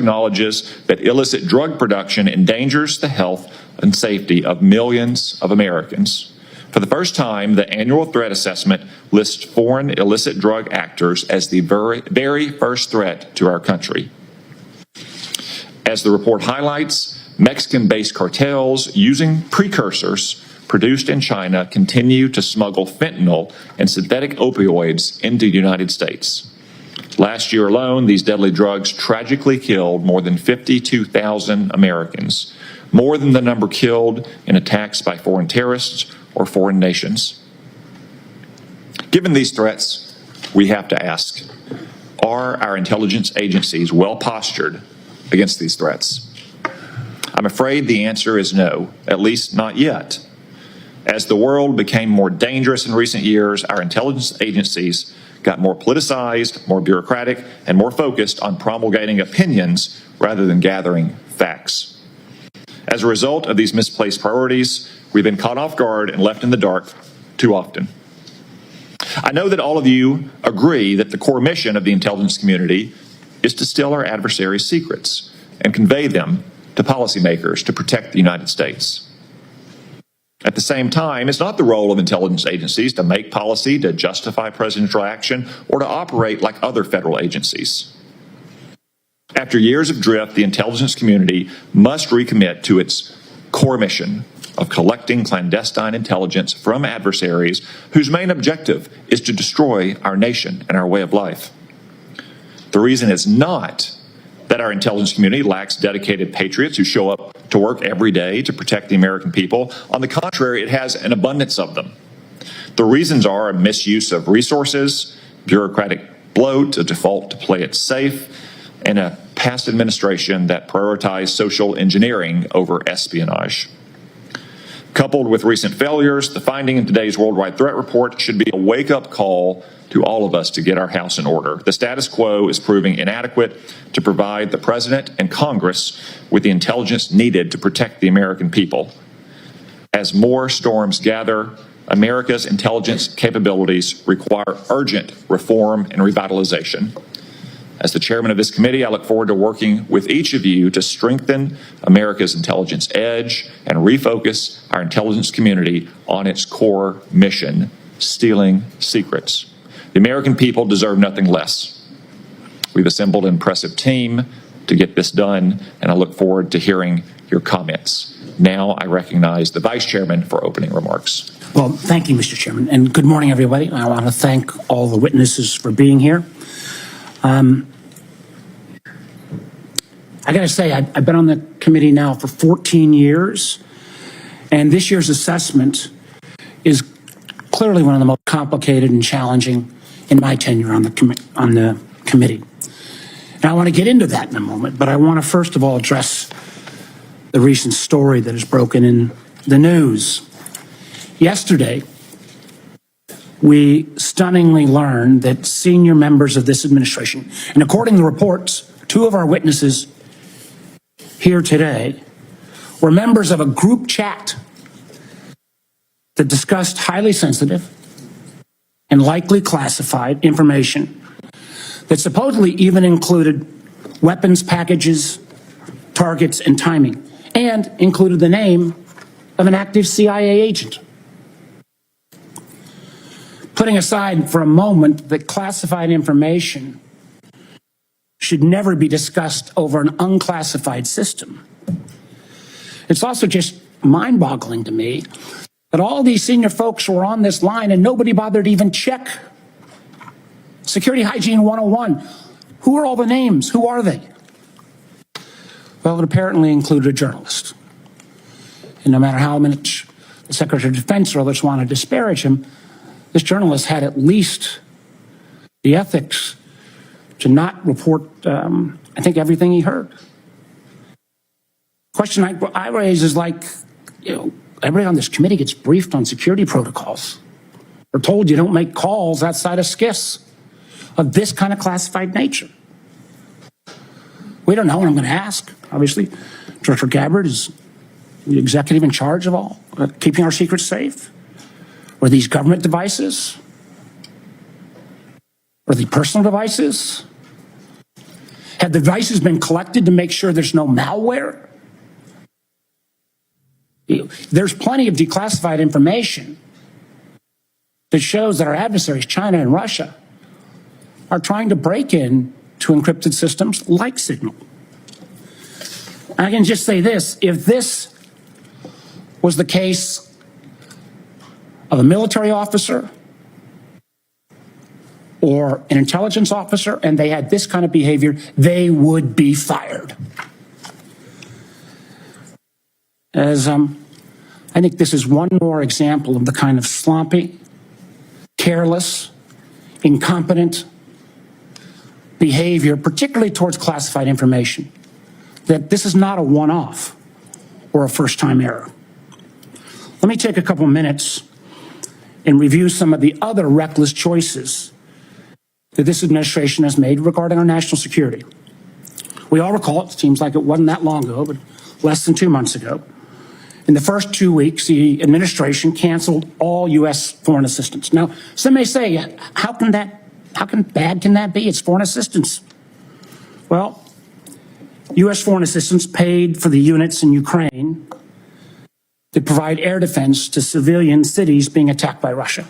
acknowledges that illicit drug production endangers the health and safety of millions of Americans. For the first time, the annual threat assessment lists foreign illicit drug actors as the very first threat to our country. As the report highlights, Mexican-based cartels using precursors produced in China continue to smuggle fentanyl and synthetic opioids into the United States. Last year alone, these deadly drugs tragically killed more than 52,000 Americans, more than the number killed in attacks by foreign terrorists or foreign nations. Given these threats, we have to ask, are our intelligence agencies well postured against these threats? I'm afraid the answer is no, at least not yet. As the world became more dangerous in recent years, our intelligence agencies got more politicized, more bureaucratic, and more focused on promulgating opinions rather than gathering facts. As a result of these misplaced priorities, we've been caught off guard and left in the dark too often. I know that all of you agree that the core mission of the intelligence community is to steal our adversaries' secrets and convey them to policymakers to protect the United States. At the same time, it's not the role of intelligence agencies to make policy, to justify presidential action, or to operate like other federal agencies. After years of drift, the intelligence community must recommit to its core mission of collecting clandestine intelligence from adversaries whose main objective is to destroy our nation and our way of life. The reason is not that our intelligence community lacks dedicated patriots who show up to work every day to protect the American people. On the contrary, it has an abundance of them. The reasons are a misuse of resources, bureaucratic bloat, a default to play it safe, and a past administration that prioritized social engineering over espionage. Coupled with recent failures, the finding in today's Worldwide Threat Report should be a wake-up call to all of us to get our house in order. The status quo is proving inadequate to provide the President and Congress with the intelligence needed to protect the American people. As more storms gather, America's intelligence capabilities require urgent reform and revitalization. As the chairman of this committee, I look forward to working with each of you to strengthen America's intelligence edge and refocus our intelligence community on its core mission, stealing secrets. The American people deserve nothing less. We've assembled an impressive team to get this done, and I look forward to hearing your comments. Now I recognize the Vice Chairman for opening remarks. Well, thank you, Mr. Chairman, and good morning, everybody. I want to thank all the witnesses for being here. I got to say, I've been on the committee now for 14 years, and this year's assessment is clearly one of the most complicated and challenging in my tenure on the committee. And I want to get into that in a moment, but I want to first of all address the recent story that has broken in the news. Yesterday, we stunningly learned that senior members of this administration, and according to reports, two of our witnesses here today were members of a group chat that discussed highly sensitive and likely classified information that supposedly even included weapons packages, targets, and timing, and included the name of an active CIA agent. Putting aside for a moment that classified information should never be discussed over an unclassified system, it's also just mind-boggling to me that all these senior folks were on this line and nobody bothered to even check Security Hygiene 101. Who are all the names? Who are they? Well, it apparently included a journalist. And no matter how much the Secretary of Defense or others want to disparage him, this journalist had at least the ethics to not report, I think, everything he heard. Question I raise is like, everybody on this committee gets briefed on security protocols. We're told you don't make calls outside of SCIFs of this kind of classified nature. We don't know, and I'm going to ask, obviously. Director Gabbard is the executive in charge of all, keeping our secrets safe. Were these government devices? Were they personal devices? Have the devices been collected to make sure there's no malware? There's plenty of declassified information that shows that our adversaries, China and Russia, are trying to break in to encrypted systems like Signal. I can just say this, if this was the case of a military officer or an intelligence officer and they had this kind of behavior, they would be fired. I think this is one more example of the kind of sloppy, careless, incompetent behavior, particularly towards classified information, that this is not a one-off or a first-time error. Let me take a couple minutes and review some of the other reckless choices that this administration has made regarding our national security. We all recall, it seems like it wasn't that long ago, but less than 2 months ago, in the first 2 weeks, the administration canceled all U.S. foreign assistance. Now, some may say, how bad can that be? It's foreign assistance. Well, U.S. foreign assistance paid for the units in Ukraine that provide air defense to civilian cities being attacked by Russia.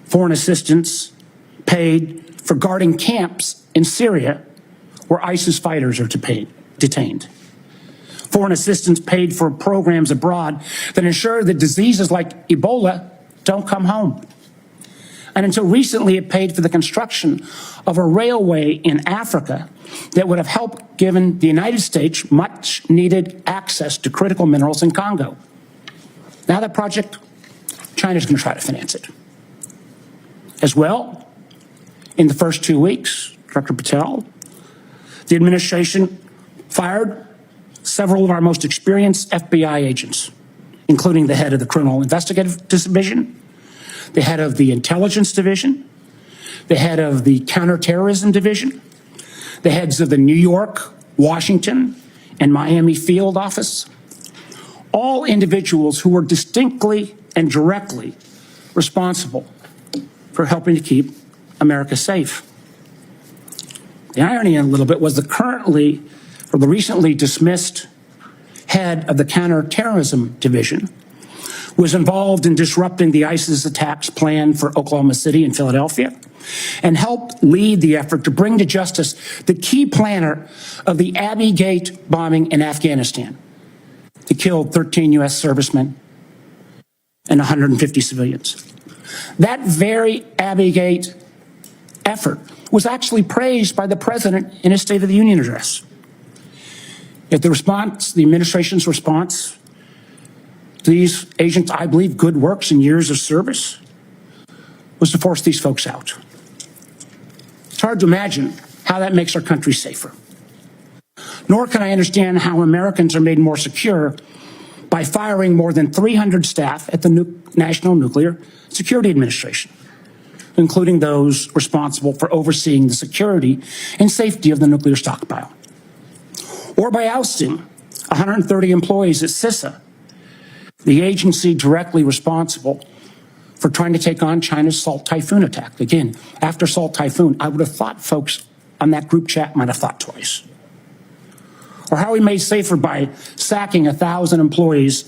Foreign assistance paid for guarding camps in Syria where ISIS fighters are detained. Foreign assistance paid for programs abroad that ensure that diseases like Ebola don't come home. And until recently, it paid for the construction of a railway in Africa that would have helped given the United States much needed access to critical minerals in Congo. Now that project, China's going to try to finance it. As well, in the first 2 weeks, Dr. Patel, the administration fired several of our most experienced FBI agents, including the head of the Criminal Investigative Division, the head of the Intelligence Division, the head of the Counterterrorism Division, the heads of the New York, Washington, and Miami field office, all individuals who were distinctly and directly responsible for helping to keep America safe. The irony a little bit was the recently dismissed head of the Counterterrorism Division was involved in disrupting the ISIS attacks planned for Oklahoma City and Philadelphia and helped lead the effort to bring to justice the key planner of the Abbey Gate bombing in Afghanistan that killed 13 U.S. servicemen and 150 civilians. That very Abbey Gate effort was actually praised by the president in his State of the Union address. Yet the administration's response to these agents, I believe, good works and years of service, was to force these folks out. It's hard to imagine how that makes our country safer. Nor can I understand how Americans are made more secure by firing more than 300 staff at the National Nuclear Security Administration, including those responsible for overseeing the security and safety of the nuclear stockpile. Or by ousting 130 employees at FISA, the agency directly responsible for trying to take on China's Salt Typhoon attack. Again, after Salt Typhoon, I would have thought folks on that group chat might have thought twice. Or how we made safer by sacking 1,000 employees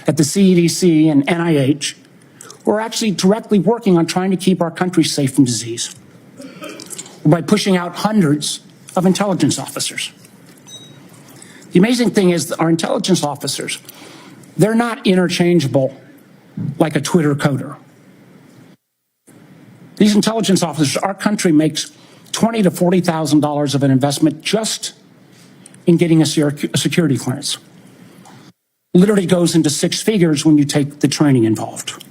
at the CDC and NIH who are actually directly working on trying to keep our country safe from disease. Or by pushing out hundreds of intelligence officers. The amazing thing is that our intelligence officers, they're not interchangeable like a Twitter coder. These intelligence officers, our country makes $20,000 to $40,000 of an investment just in getting a security clearance. Literally goes into six figures when you take the training involved.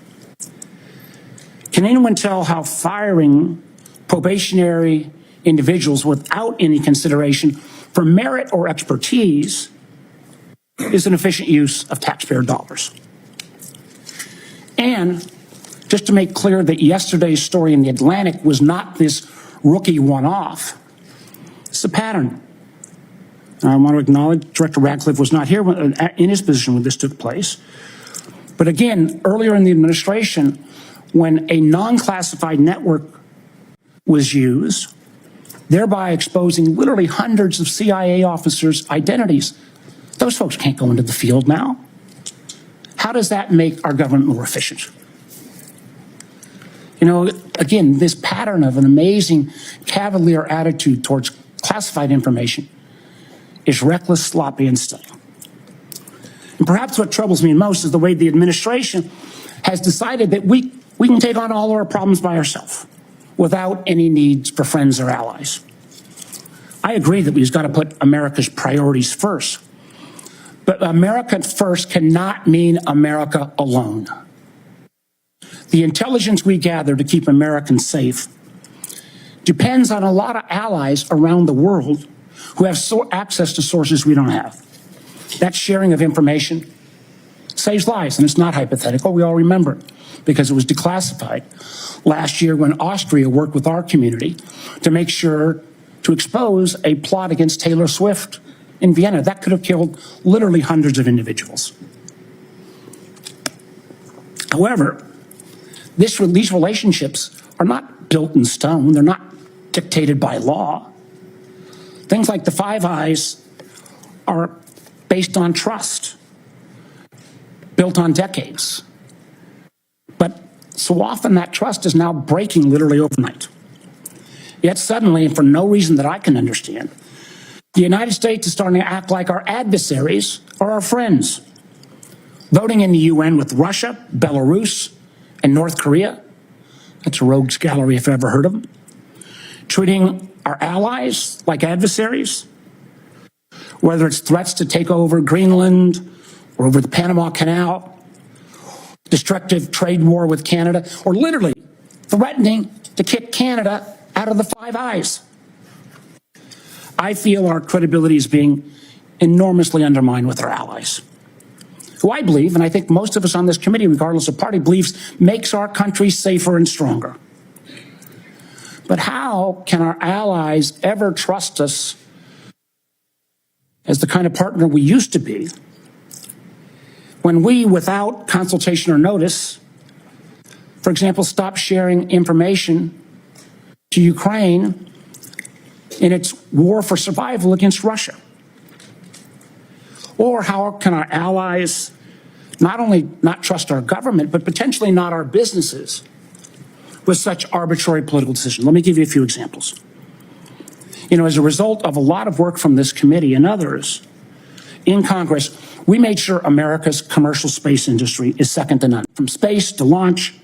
Can anyone tell how firing probationary individuals without any consideration for merit or expertise is an efficient use of taxpayer dollars? And just to make clear that yesterday's story in the Atlantic was not this rookie one-off, it's a pattern. I want to acknowledge Director Radcliffe was not here in his position when this took place. But again, earlier in the administration, when a non-classified network was used, thereby exposing literally hundreds of CIA officers' identities. Those folks can't go into the field now. How does that make our government more efficient? You know, again, this pattern of an amazing cavalier attitude towards classified information is reckless, sloppy, and stunning. And perhaps what troubles me most is the way the administration has decided that we can take on all our problems by ourselves without any needs for friends or allies. I agree that we've got to put America's priorities first. But America first cannot mean America alone. The intelligence we gather to keep Americans safe depends on a lot of allies around the world who have access to sources we don't have. That sharing of information saves lives, and it's not hypothetical. We all remember it because it was declassified last year when Austria worked with our community to make sure to expose a plot against Taylor Swift in Vienna. That could have killed literally hundreds of individuals. However, these relationships are not built in stone. They're not dictated by law. Things like the Five Eyes are based on trust, built on decades. But so often that trust is now breaking literally overnight. Yet suddenly, and for no reason that I can understand, the United States is starting to act like our adversaries are our friends. Voting in the UN with Russia, Belarus, and North Korea. That's a rogues gallery if I've ever heard of them. Treating our allies like adversaries, whether it's threats to take over Greenland or over the Panama Canal, destructive trade war with Canada, or literally threatening to kick Canada out of the Five Eyes. I feel our credibility is being enormously undermined with our allies, who I believe, and I think most of us on this committee, regardless of party, believes makes our country safer and stronger. But how can our allies ever trust us as the kind of partner we used to be when we, without consultation or notice, for example, stop sharing information to Ukraine in its war for survival against Russia? Or how can our allies not only not trust our government, but potentially not our businesses with such arbitrary political decisions? Let me give you a few examples. You know, as a result of a lot of work from this committee and others in Congress, we made sure America's commercial space industry is second to none. From space to launch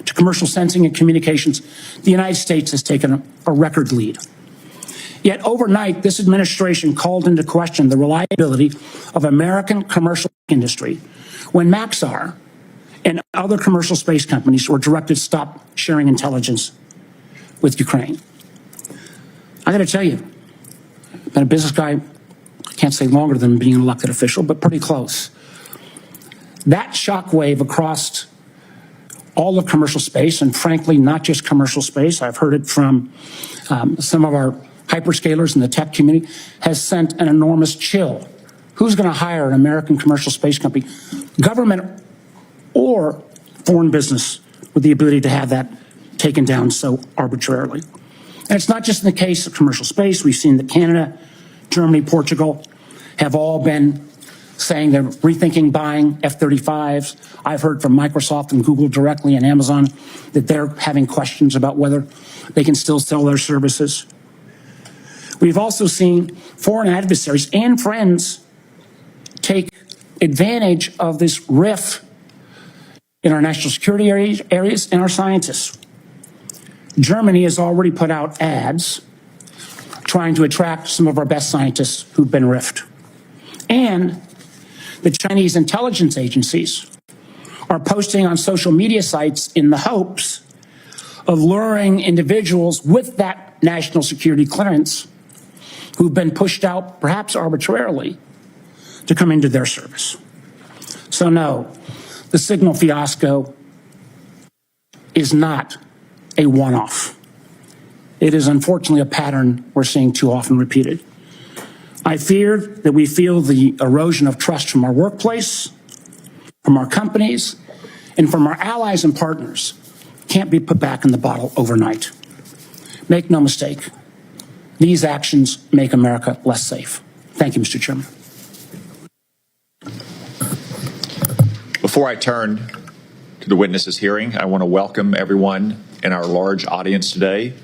to commercial sensing and communications, the United States has taken a record lead. Yet overnight, this administration called into question the reliability of American commercial industry when Maxar and other commercial space companies were directed to stop sharing intelligence with Ukraine. I got to tell you, I've been a business guy, I can't say longer than being an elected official, but pretty close. That shockwave across all of commercial space, and frankly, not just commercial space, I've heard it from some of our hyperscalers in the tech community, has sent an enormous chill. Who's going to hire an American commercial space company, government or foreign business, with the ability to have that taken down so arbitrarily? And it's not just in the case of commercial space. We've seen that Canada, Germany, Portugal have all been saying they're rethinking buying F-35s. I've heard from Microsoft and Google directly and Amazon that they're having questions about whether they can still sell their services. We've also seen foreign adversaries and friends take advantage of this rift in our national security areas and our scientists. Germany has already put out ads trying to attract some of our best scientists who've been rifted. And the Chinese intelligence agencies are posting on social media sites in the hopes of luring individuals with that national security clearance who've been pushed out, perhaps arbitrarily, to come into their service. So no, the signal fiasco is not a one-off. It is unfortunately a pattern we're seeing too often repeated. I fear that we feel the erosion of trust from our workplace, from our companies, and from our allies and partners can't be put back in the bottle overnight. Make no mistake, These actions make America less safe. Thank you, Mr. Chairman. Before I turn to the witnesses' hearing, I want to welcome everyone in our large audience today.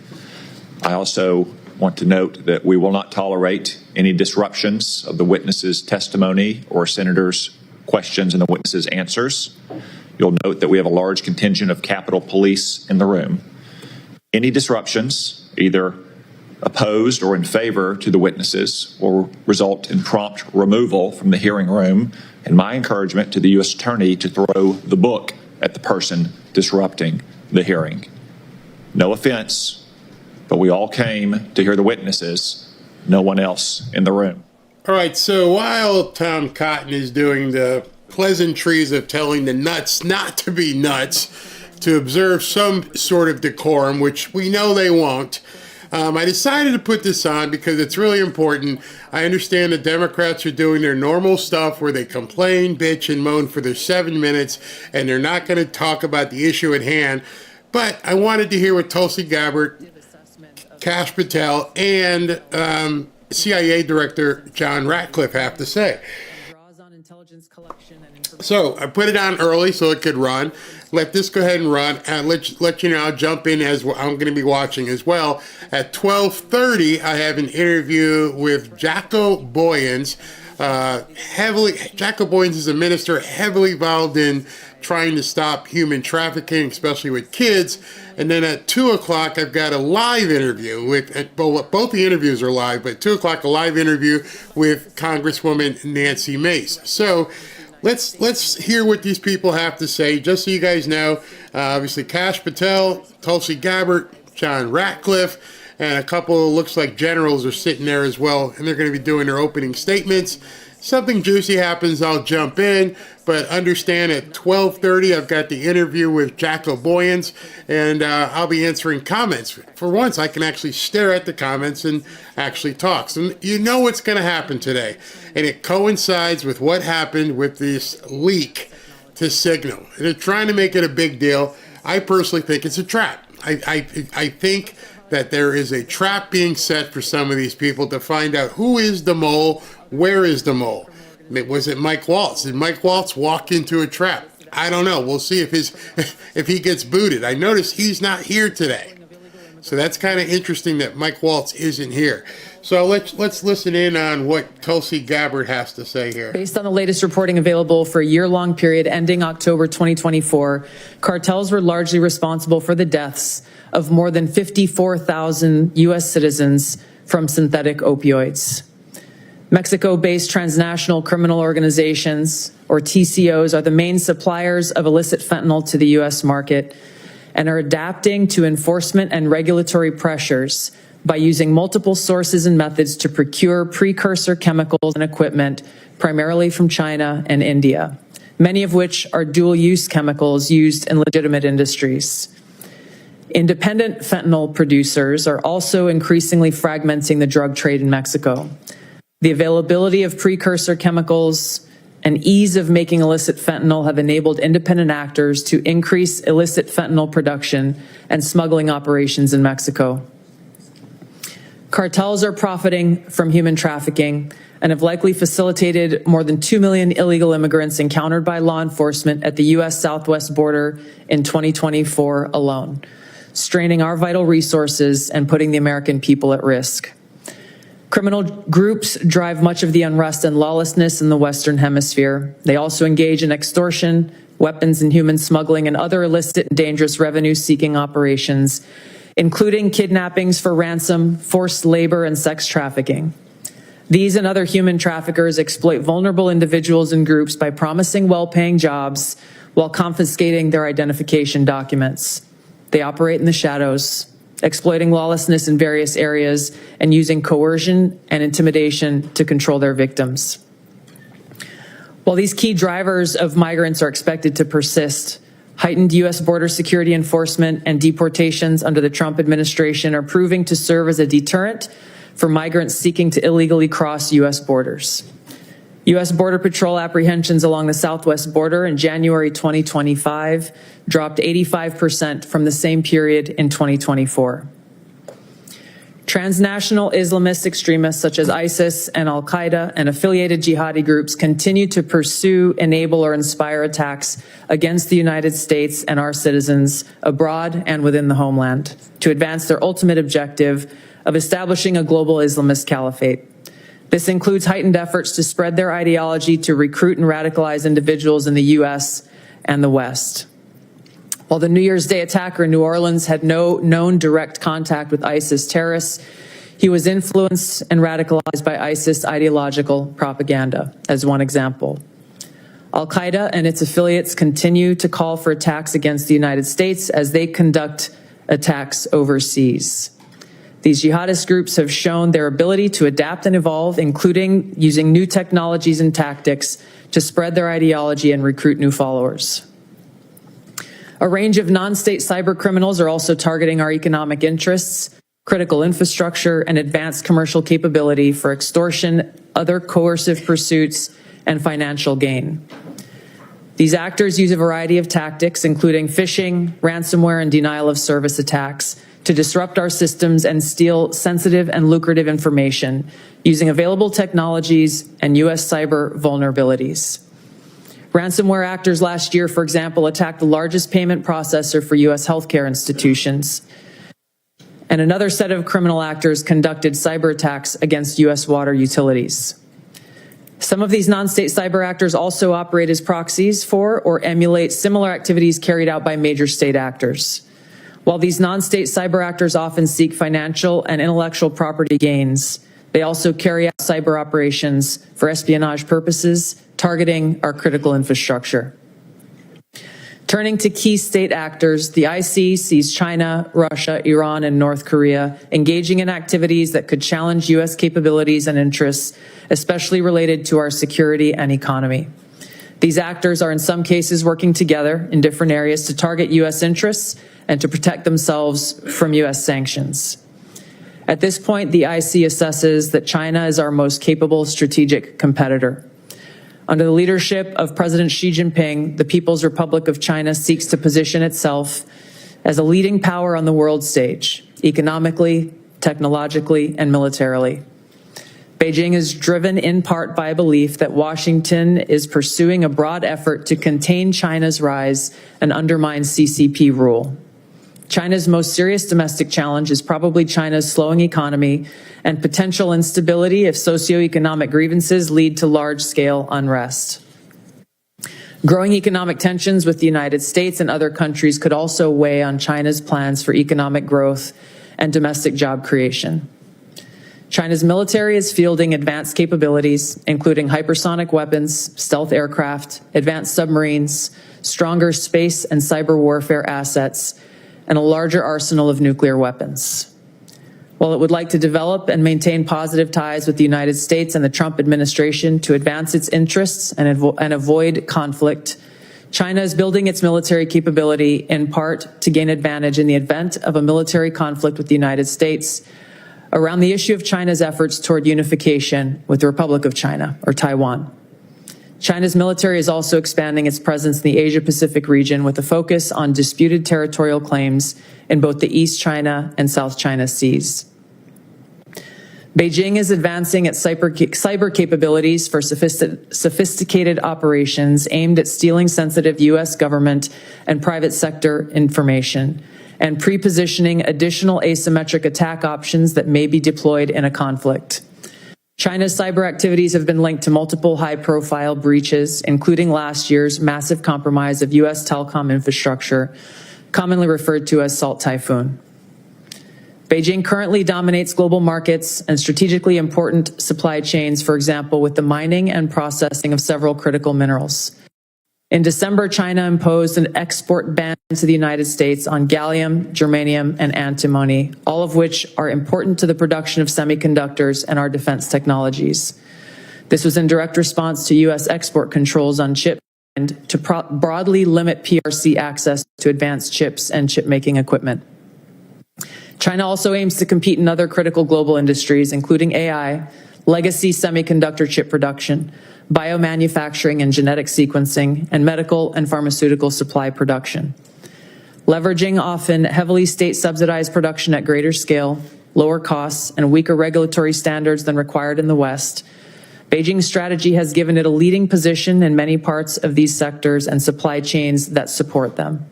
I also want to note that we will not tolerate any disruptions of the witnesses' testimony or senators' questions and the witnesses' answers. You'll note that we have a large contingent of Capitol Police in the room. Any disruptions, either opposed or in favor to the witnesses, will result in prompt removal from the hearing room, and my encouragement to the U.S. Attorney to throw the book at the person disrupting the hearing. No offense, but we all came to hear the witnesses, no one else in the room. All right, so while Tom Cotton is doing the pleasantries of telling the nuts not to be nuts, to observe some sort of decorum, which we know they won't, I decided to put this on because it's really important. I understand the Democrats are doing their normal stuff where they complain, bitch, and moan for their 7 minutes, and they're not going to talk about the issue at hand. But I wanted to hear what Tulsi Gabbard, Kash Patel, and CIA Director John Ratcliffe have to say. So I put it on early so it could run. Let this go ahead and run, and let you know, I'll jump in as well. I'm going to be watching as well. At 12:30, I have an interview with Jacko Boyens. Jacko Boyens is a minister heavily involved in trying to stop human trafficking, especially with kids. And then at 2 o'clock, I've got a live interview with, both the interviews are live, but at 2 o'clock, a live interview with Congresswoman Nancy Mace. So let's hear what these people have to say, just so you guys know. Obviously, Kash Patel, Tulsi Gabbard, John Ratcliffe, and a couple of looks like generals are sitting there as well, and they're going to be doing their opening statements. Something juicy happens, I'll jump in, but understand at 12:30 I've got the interview with Jacko Boyens, and I'll be answering comments. For once, I can actually stare at the comments and actually talk. So you know what's going to happen today, and it coincides with what happened with this leak to Signal. They're trying to make it a big deal. I personally think it's a trap. I think that there is a trap being set for some of these people to find out who is the mole. Where is the mole? Was it Mike Waltz? Did Mike Waltz walk into a trap? I don't know. We'll see if he gets booted. I noticed he's not here today. So that's kind of interesting that Mike Waltz isn't here. So let's listen in on what Tulsi Gabbard has to say here. Based on the latest reporting available for a year-long period ending October 2024, cartels were largely responsible for the deaths of more than 54,000 U.S. citizens from synthetic opioids. Mexico-based transnational criminal organizations, or TCOs, are the main suppliers of illicit fentanyl to the U.S. market and are adapting to enforcement and regulatory pressures by using multiple sources and methods to procure precursor chemicals and equipment, primarily from China and India, many of which are dual-use chemicals used in legitimate industries. Independent fentanyl producers are also increasingly fragmenting the drug trade in Mexico. The availability of precursor chemicals and ease of making illicit fentanyl have enabled independent actors to increase illicit fentanyl production and smuggling operations in Mexico. Cartels are profiting from human trafficking and have likely facilitated more than 2 million illegal immigrants encountered by law enforcement at the U.S. southwest border in 2024 alone, straining our vital resources and putting the American people at risk. Criminal groups drive much of the unrest and lawlessness in the Western Hemisphere. They also engage in extortion, weapons and human smuggling, and other illicit and dangerous revenue-seeking operations, including kidnappings for ransom, forced labor, and sex trafficking. These and other human traffickers exploit vulnerable individuals and groups by promising well-paying jobs while confiscating their identification documents. They operate in the shadows, exploiting lawlessness in various areas and using coercion and intimidation to control their victims. While these key drivers of migrants are expected to persist, heightened U.S. border security enforcement and deportations under the Trump administration are proving to serve as a deterrent for migrants seeking to illegally cross U.S. borders. U.S. Border Patrol apprehensions along the southwest border in January 2025 dropped 85% from the same period in 2024. Transnational Islamist extremists such as ISIS and Al-Qaeda and affiliated jihadi groups continue to pursue, enable, or inspire attacks against the United States and our citizens abroad and within the homeland to advance their ultimate objective of establishing a global Islamist caliphate. This includes heightened efforts to spread their ideology to recruit and radicalize individuals in the U.S. and the West. While the New Year's Day attacker in New Orleans had no known direct contact with ISIS terrorists, he was influenced and radicalized by ISIS ideological propaganda, as one example. Al-Qaeda and its affiliates continue to call for attacks against the United States as they conduct attacks overseas. These jihadist groups have shown their ability to adapt and evolve, including using new technologies and tactics to spread their ideology and recruit new followers. A range of non-state cyber criminals are also targeting our economic interests, critical infrastructure, and advanced commercial capability for extortion, other coercive pursuits, and financial gain. These actors use a variety of tactics, including phishing, ransomware, and denial of service attacks, to disrupt our systems and steal sensitive and lucrative information using available technologies and U.S. cyber vulnerabilities. Ransomware actors last year, for example, attacked the largest payment processor for U.S. healthcare institutions. And another set of criminal actors conducted cyber attacks against U.S. water utilities. Some of these non-state cyber actors also operate as proxies for or emulate similar activities carried out by major state actors. While these non-state cyber actors often seek financial and intellectual property gains, they also carry out cyber operations for espionage purposes, targeting our critical infrastructure. Turning to key state actors, the IC sees China, Russia, Iran, and North Korea engaging in activities that could challenge U.S. capabilities and interests, especially related to our security and economy. These actors are in some cases working together in different areas to target U.S. interests and to protect themselves from U.S. sanctions. At this point, the IC assesses that China is our most capable strategic competitor. Under the leadership of President Xi Jinping, the People's Republic of China seeks to position itself as a leading power on the world stage, economically, technologically, and militarily. Beijing is driven in part by a belief that Washington is pursuing a broad effort to contain China's rise and undermine CCP rule. China's most serious domestic challenge is probably China's slowing economy and potential instability if socioeconomic grievances lead to large-scale unrest. Growing economic tensions with the United States and other countries could also weigh on China's plans for economic growth and domestic job creation. China's military is fielding advanced capabilities, including hypersonic weapons, stealth aircraft, advanced submarines, stronger space and cyber warfare assets, and a larger arsenal of nuclear weapons. While it would like to develop and maintain positive ties with the United States and the Trump administration to advance its interests and avoid conflict, China is building its military capability in part to gain advantage in the event of a military conflict with the United States around the issue of China's efforts toward unification with the Republic of China, or Taiwan. China's military is also expanding its presence in the Asia-Pacific region with a focus on disputed territorial claims in both the East China and South China Seas. Beijing is advancing its cyber capabilities for sophisticated operations aimed at stealing sensitive U.S. government and private sector information and pre-positioning additional asymmetric attack options that may be deployed in a conflict. China's cyber activities have been linked to multiple high-profile breaches, including last year's massive compromise of U.S. telecom infrastructure, commonly referred to as Salt Typhoon. Beijing currently dominates global markets and strategically important supply chains, for example, with the mining and processing of several critical minerals. In December, China imposed an export ban to the United States on gallium, germanium, and antimony, all of which are important to the production of semiconductors and our defense technologies. This was in direct response to U.S. export controls on chips and to broadly limit PRC access to advanced chips and chip-making equipment. China also aims to compete in other critical global industries, including AI, legacy semiconductor chip production, biomanufacturing and genetic sequencing, and medical and pharmaceutical supply production. Leveraging often heavily state-subsidized production at greater scale, lower costs, and weaker regulatory standards than required in the West, Beijing's strategy has given it a leading position in many parts of these sectors and supply chains that support them.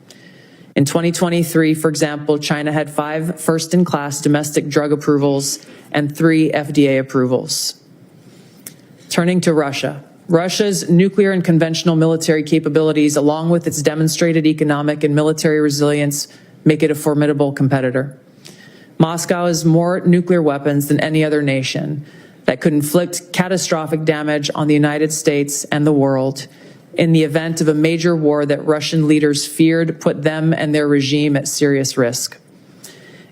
In 2023, for example, China had 5 first-in-class domestic drug approvals and 3 FDA approvals. Turning to Russia. Russia's nuclear and conventional military capabilities, along with its demonstrated economic and military resilience, make it a formidable competitor. Moscow has more nuclear weapons than any other nation that could inflict catastrophic damage on the United States and the world in the event of a major war that Russian leaders feared put them and their regime at serious risk.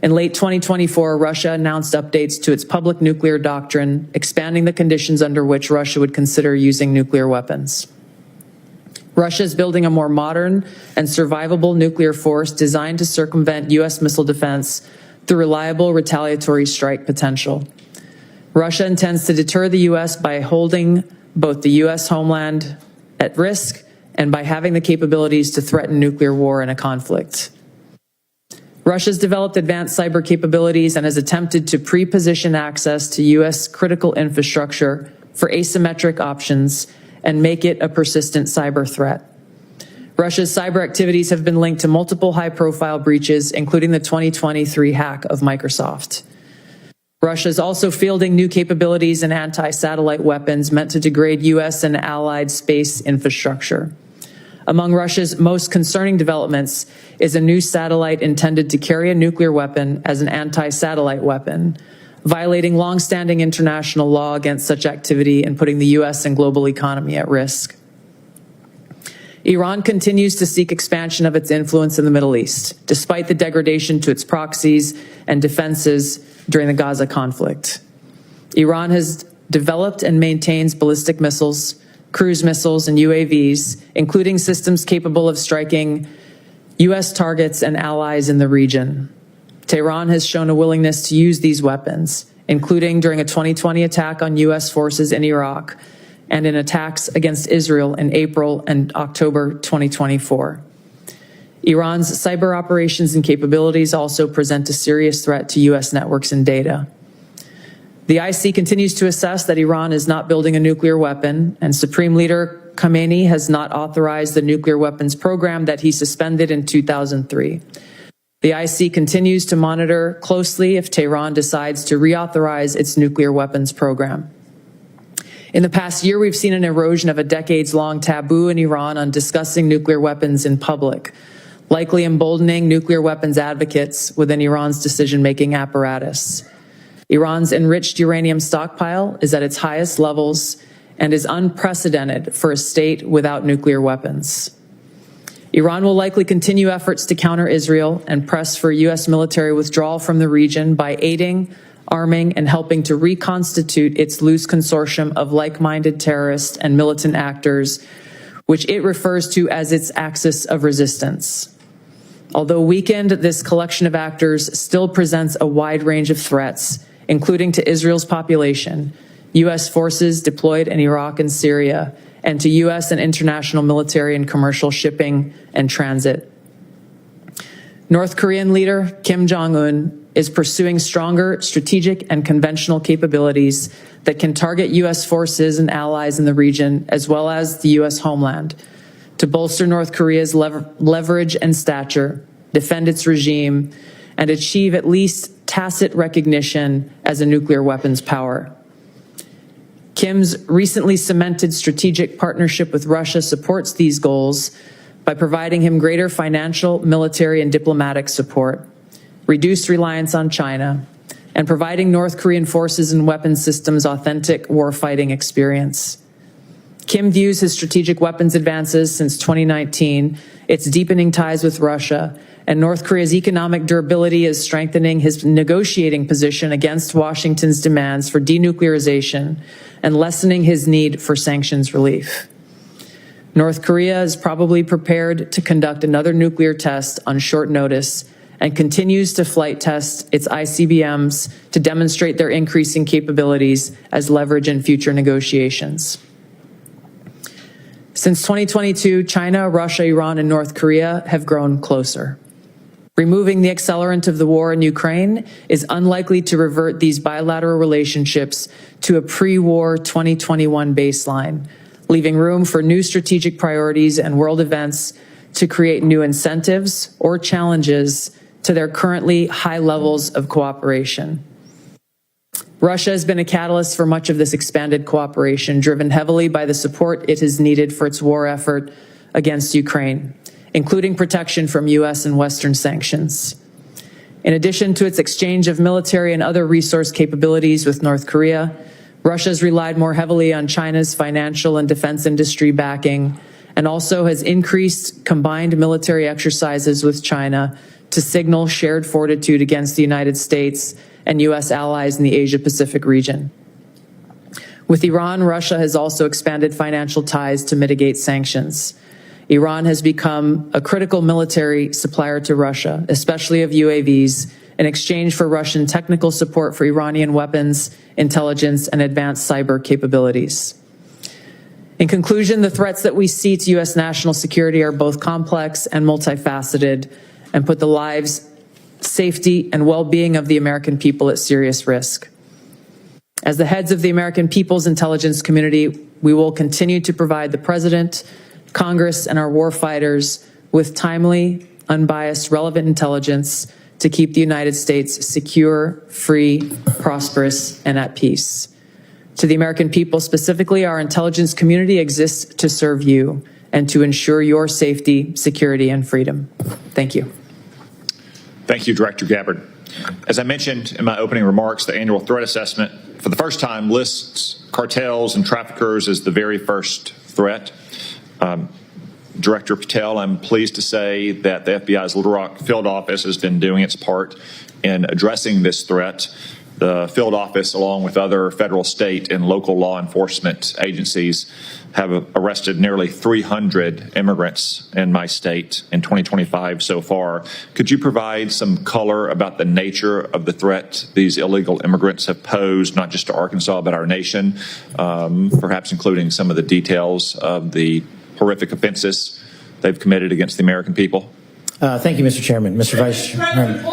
In late 2024, Russia announced updates to its public nuclear doctrine, expanding the conditions under which Russia would consider using nuclear weapons. Russia is building a more modern and survivable nuclear force designed to circumvent U.S. missile defense through reliable retaliatory strike potential. Russia intends to deter the U.S. by holding both the U.S. homeland at risk and by having the capabilities to threaten nuclear war in a conflict. Russia's developed advanced cyber capabilities and has attempted to pre-position access to U.S. critical infrastructure for asymmetric options and make it a persistent cyber threat. Russia's cyber activities have been linked to multiple high-profile breaches, including the 2023 hack of Microsoft. Russia is also fielding new capabilities in anti-satellite weapons meant to degrade U.S. and allied space infrastructure. Among Russia's most concerning developments is a new satellite intended to carry a nuclear weapon as an anti-satellite weapon, violating long-standing international law against such activity and putting the U.S. and global economy at risk. Iran continues to seek expansion of its influence in the Middle East, despite the degradation to its proxies and defenses during the Gaza conflict. Iran has developed and maintains ballistic missiles, cruise missiles, and UAVs, including systems capable of striking U.S. targets and allies in the region. Tehran has shown a willingness to use these weapons, including during a 2020 attack on U.S. forces in Iraq and in attacks against Israel in April and October 2024. Iran's cyber operations and capabilities also present a serious threat to U.S. networks and data. The IC continues to assess that Iran is not building a nuclear weapon, and Supreme Leader Khamenei has not authorized the nuclear weapons program that he suspended in 2003. The IC continues to monitor closely if Tehran decides to reauthorize its nuclear weapons program. In the past year, we've seen an erosion of a decades-long taboo in Iran on discussing nuclear weapons in public, likely emboldening nuclear weapons advocates within Iran's decision-making apparatus. Iran's enriched uranium stockpile is at its highest levels and is unprecedented for a state without nuclear weapons. Iran will likely continue efforts to counter Israel and press for U.S. military withdrawal from the region by aiding, arming, and helping to reconstitute its loose consortium of like-minded terrorists and militant actors, which it refers to as its axis of resistance. Although weakened, this collection of actors still presents a wide range of threats, including to Israel's population, U.S. forces deployed in Iraq and Syria, and to U.S. and international military and commercial shipping and transit. North Korean leader Kim Jong-un is pursuing stronger strategic and conventional capabilities that can target U.S. forces and allies in the region, as well as the U.S. homeland, to bolster North Korea's leverage and stature, defend its regime, and achieve at least tacit recognition as a nuclear weapons power. Kim's recently cemented strategic partnership with Russia supports these goals by providing him greater financial, military, and diplomatic support, reduced reliance on China, and providing North Korean forces and weapons systems authentic warfighting experience. Kim views his strategic weapons advances since 2019, its deepening ties with Russia, and North Korea's economic durability is strengthening his negotiating position against Washington's demands for denuclearization and lessening his need for sanctions relief. North Korea is probably prepared to conduct another nuclear test on short notice and continues to flight test its ICBMs to demonstrate their increasing capabilities as leverage in future negotiations. Since 2022, China, Russia, Iran, and North Korea have grown closer. Removing the accelerant of the war in Ukraine is unlikely to revert these bilateral relationships to a pre-war 2021 baseline, leaving room for new strategic priorities and world events to create new incentives or challenges to their currently high levels of cooperation. Russia has been a catalyst for much of this expanded cooperation, driven heavily by the support it has needed for its war effort against Ukraine, including protection from U.S. and Western sanctions. In addition to its exchange of military and other resource capabilities with North Korea, Russia has relied more heavily on China's financial and defense industry backing, and also has increased combined military exercises with China to signal shared fortitude against the United States and U.S. allies in the Asia-Pacific region. With Iran, Russia has also expanded financial ties to mitigate sanctions. Iran has become a critical military supplier to Russia, especially of UAVs, in exchange for Russian technical support for Iranian weapons, intelligence, and advanced cyber capabilities. In conclusion, the threats that we see to U.S. national security are both complex and multifaceted, and put the lives, safety, and well-being of the American people at serious risk. As the heads of the American people's intelligence community, we will continue to provide the President, Congress, and our warfighters with timely, unbiased, relevant intelligence to keep the United States secure, free, prosperous, and at peace. To the American people specifically, our intelligence community exists to serve you and to ensure your safety, security, and freedom. Thank you. Thank you, Director Gabbard. As I mentioned in my opening remarks, the annual threat assessment for the first time lists cartels and traffickers as the very first threat. Director Patel, I'm pleased to say that the FBI's Little Rock field office has been doing its part in addressing this threat. The field office, along with other federal, state, and local law enforcement agencies, have arrested nearly 300 immigrants in my state in 2025 so far. Could you provide some color about the nature of the threat these illegal immigrants have posed, not just to Arkansas, but our nation, perhaps including some of the details of the horrific offenses they've committed against the American people? Thank you, Mr. Chairman. Mr. Vice Chairman.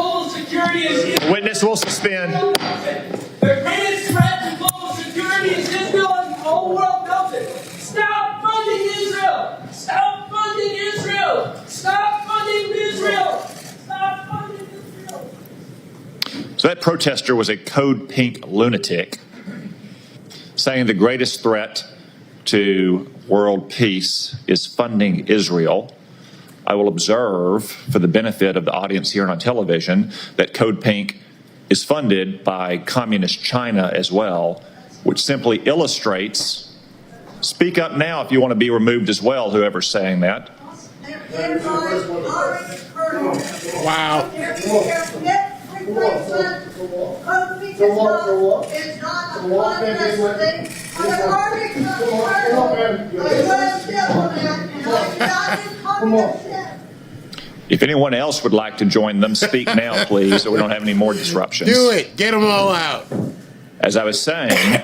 Witness will suspend. The greatest threat to global security is Israel, and the whole world knows it. Stop funding Israel! Stop funding Israel! Stop funding Israel! Stop funding Israel! So that protester was a code pink lunatic saying the greatest threat to world peace is funding Israel. I will observe, for the benefit of the audience here on television, that Code Pink is funded by Communist China as well, which simply illustrates, speak up now if you want to be removed as well, whoever's saying that. Wow. If anyone else would like to join them, speak now, please, so we don't have any more disruptions. Do it. Get them all out. As I was saying,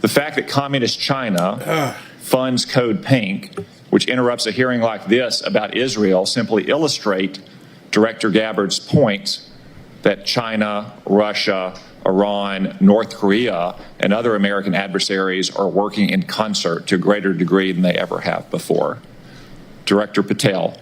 the fact that Communist China funds Code Pink, which interrupts a hearing like this about Israel, simply illustrate Director Gabbard's point that China, Russia, Iran, North Korea, and other American adversaries are working in concert to a greater degree than they ever have before. Director Patel,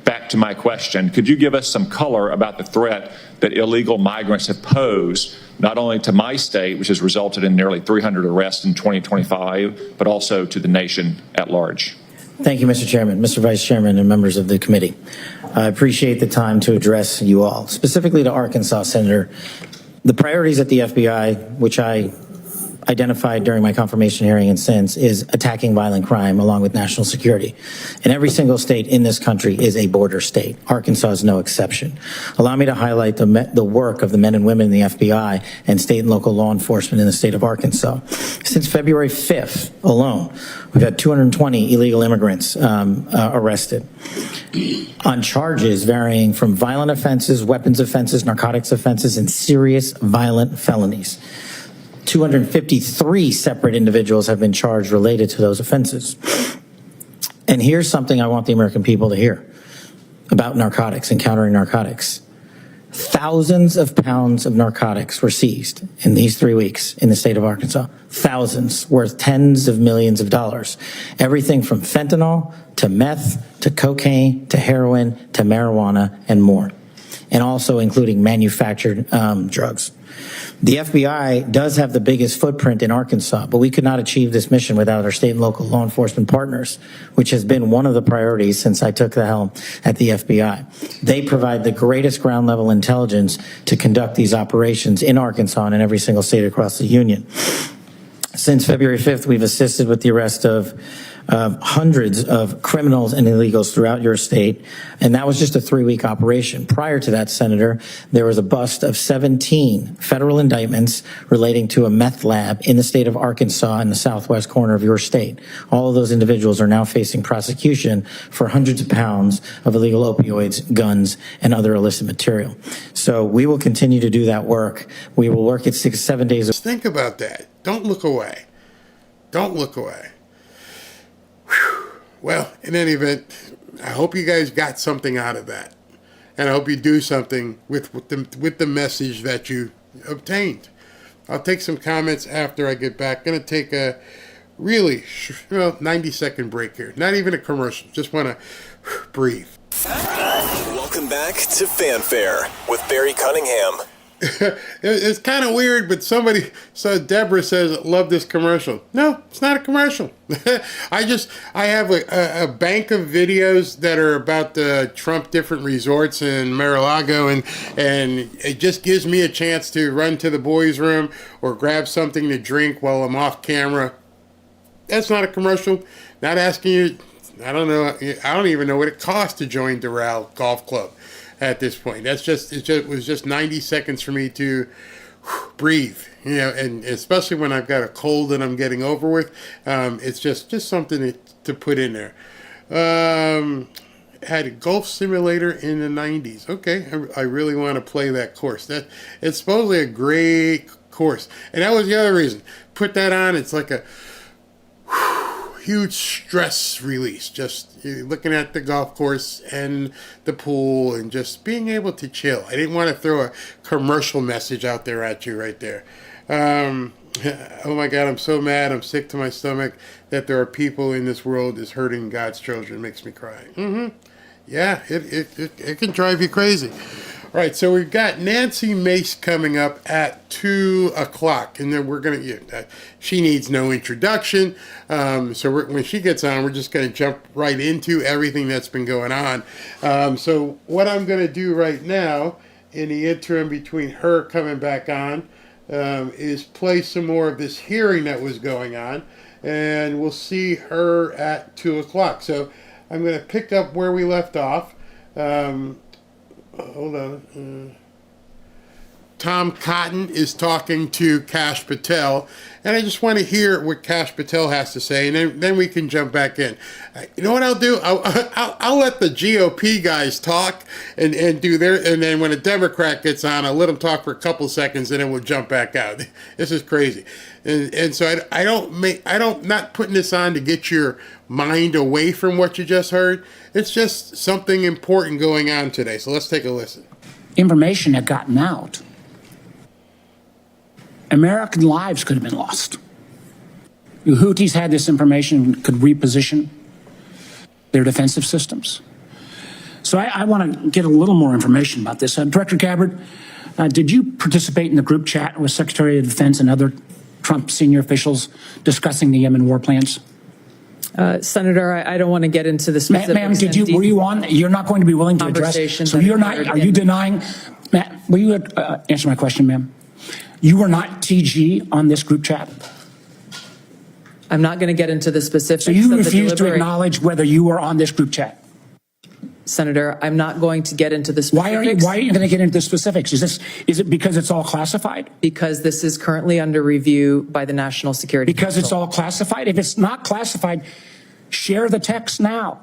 back to my question, could you give us some color about the threat that illegal migrants have posed, not only to my state, which has resulted in nearly 300 arrests in 2025, but also to the nation at large? Thank you, Mr. Chairman, Mr. Vice Chairman, and members of the committee. I appreciate the time to address you all. Specifically to Arkansas, Senator, the priorities at the FBI, which I identified during my confirmation hearing and since, is attacking violent crime along with national security. And every single state in this country is a border state. Arkansas is no exception. Allow me to highlight the work of the men and women in the FBI and state and local law enforcement in the state of Arkansas. Since February 5th alone, we've had 220 illegal immigrants arrested on charges varying from violent offenses, weapons offenses, narcotics offenses, and serious violent felonies. 253 separate individuals have been charged related to those offenses. And here's something I want the American people to hear about narcotics and countering narcotics. Thousands of pounds of narcotics were seized in these 3 weeks in the state of Arkansas. Thousands, worth tens of millions of dollars. Everything from fentanyl to meth to cocaine to heroin to marijuana and more. And also including manufactured drugs. The FBI does have the biggest footprint in Arkansas, but we could not achieve this mission without our state and local law enforcement partners, which has been one of the priorities since I took the helm at the FBI. They provide the greatest ground level intelligence to conduct these operations in Arkansas and in every single state across the union. Since February 5th, we've assisted with the arrest of hundreds of criminals and illegals throughout your state, and that was just a 3-week operation. Prior to that, Senator, there was a bust of 17 federal indictments relating to a meth lab in the state of Arkansas in the southwest corner of your state. All of those individuals are now facing prosecution for hundreds of pounds of illegal opioids, guns, and other illicit material. So we will continue to do that work. We will work at 6 to 7 days. Think about that. Don't look away. Don't look away. Well, in any event, I hope you guys got something out of that. And I hope you do something with the message that you obtained. I'll take some comments after I get back. Going to take a really 90-second break here. Not even a commercial. Just want to breathe. Welcome back to Fanfare with Barry Cunningham. It's kind of weird, but Deborah says, love this commercial. No, it's not a commercial. I have a bank of videos that are about the Trump different resorts in Mar-a-Lago, and it just gives me a chance to run to the boys' room or grab something to drink while I'm off camera. That's not a commercial. Not asking you, I don't know, I don't even know what it costs to join Doral Golf Club. At this point, it was just 90 seconds for me to breathe, and especially when I've got a cold that I'm getting over with, it's just something to put in there. Had a golf simulator in the 90s. Okay, I really want to play that course. It's supposedly a great course, and that was the other reason. Put that on. It's like a huge stress release, just looking at the golf course and the pool and just being able to chill. I didn't want to throw a commercial message out there at you right there. Oh my God, I'm so mad. I'm sick to my stomach that there are people in this world that's hurting God's children. It makes me cry. Yeah, it can drive you crazy. All right, so we've got Nancy Mace coming up at 2 o'clock, and then we're going to, she needs no introduction. So when she gets on, we're just going to jump right into everything that's been going on. So what I'm going to do right now, in the interim between her coming back on, is play some more of this hearing that was going on, and we'll see her at 2 o'clock. So I'm going to pick up where we left off. Hold on. Tom Cotton is talking to Kash Patel, and I just want to hear what Kash Patel has to say, and then we can jump back in. You know what I'll do? I'll let the GOP guys talk and do their, and then when a Democrat gets on, I'll let them talk for a couple seconds, and then we'll jump back out. This is crazy, and so not putting this on to get your mind away from what you just heard. It's just something important going on today. So let's take a listen. Information had gotten out. American lives could have been lost. The Houthis had this information, could reposition their defensive systems. So I want to get a little more information about this. Director Gabbard, did you participate in the group chat with Secretary of Defense and other Trump senior officials discussing the Yemen war plans? Senator, I don't want to get into the specifics. Ma'am, were you on? You're not going to be willing to address. So you're not. Are you denying? Matt, will you answer my question, ma'am? You were not TG on this group chat. I'm not going to get into the specifics. So you refuse to acknowledge whether you were on this group chat. Senator, I'm not going to get into the specifics. Why are you going to get into the specifics? Is it because it's all classified? Because this is currently under review by the National Security Council. Because it's all classified? If it's not classified, share the text now.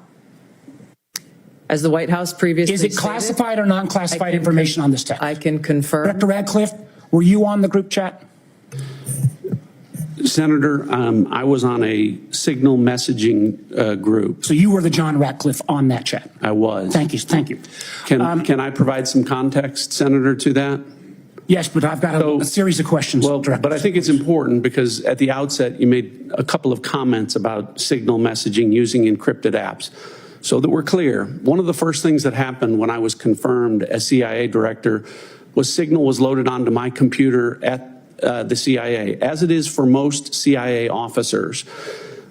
As the White House previously stated, is it classified or non-classified information on this text? I can confirm. Director Radcliffe, were you on the group chat? Senator, I was on a signal messaging group. So you were the John Ratcliffe on that chat? I was. Thank you, thank you. Can I provide some context, Senator, to that? Yes, but I've got a series of questions. Well, but I think it's important because at the outset, you made a couple of comments about signal messaging using encrypted apps. So that we're clear, one of the first things that happened when I was confirmed as CIA director was signal was loaded onto my computer at the CIA, as it is for most CIA officers.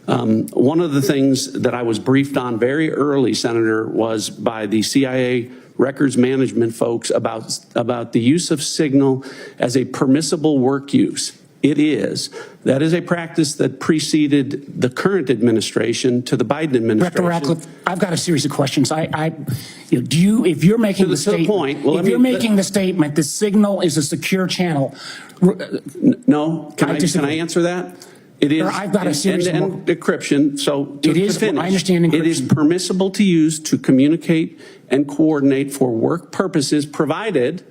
One of the things that I was briefed on very early, Senator, was by the CIA records management folks about the use of signal as a permissible work use. It is. That is a practice that preceded the current administration to the Biden administration. Director Ratcliffe, I've got a series of questions. If you're making the statement, making the statement, the signal is a secure channel. No, can I answer that? It is. I've got a series of encryption. So it is. To finish, I understand encryption. It is permissible to use to communicate and coordinate for work purposes, provided,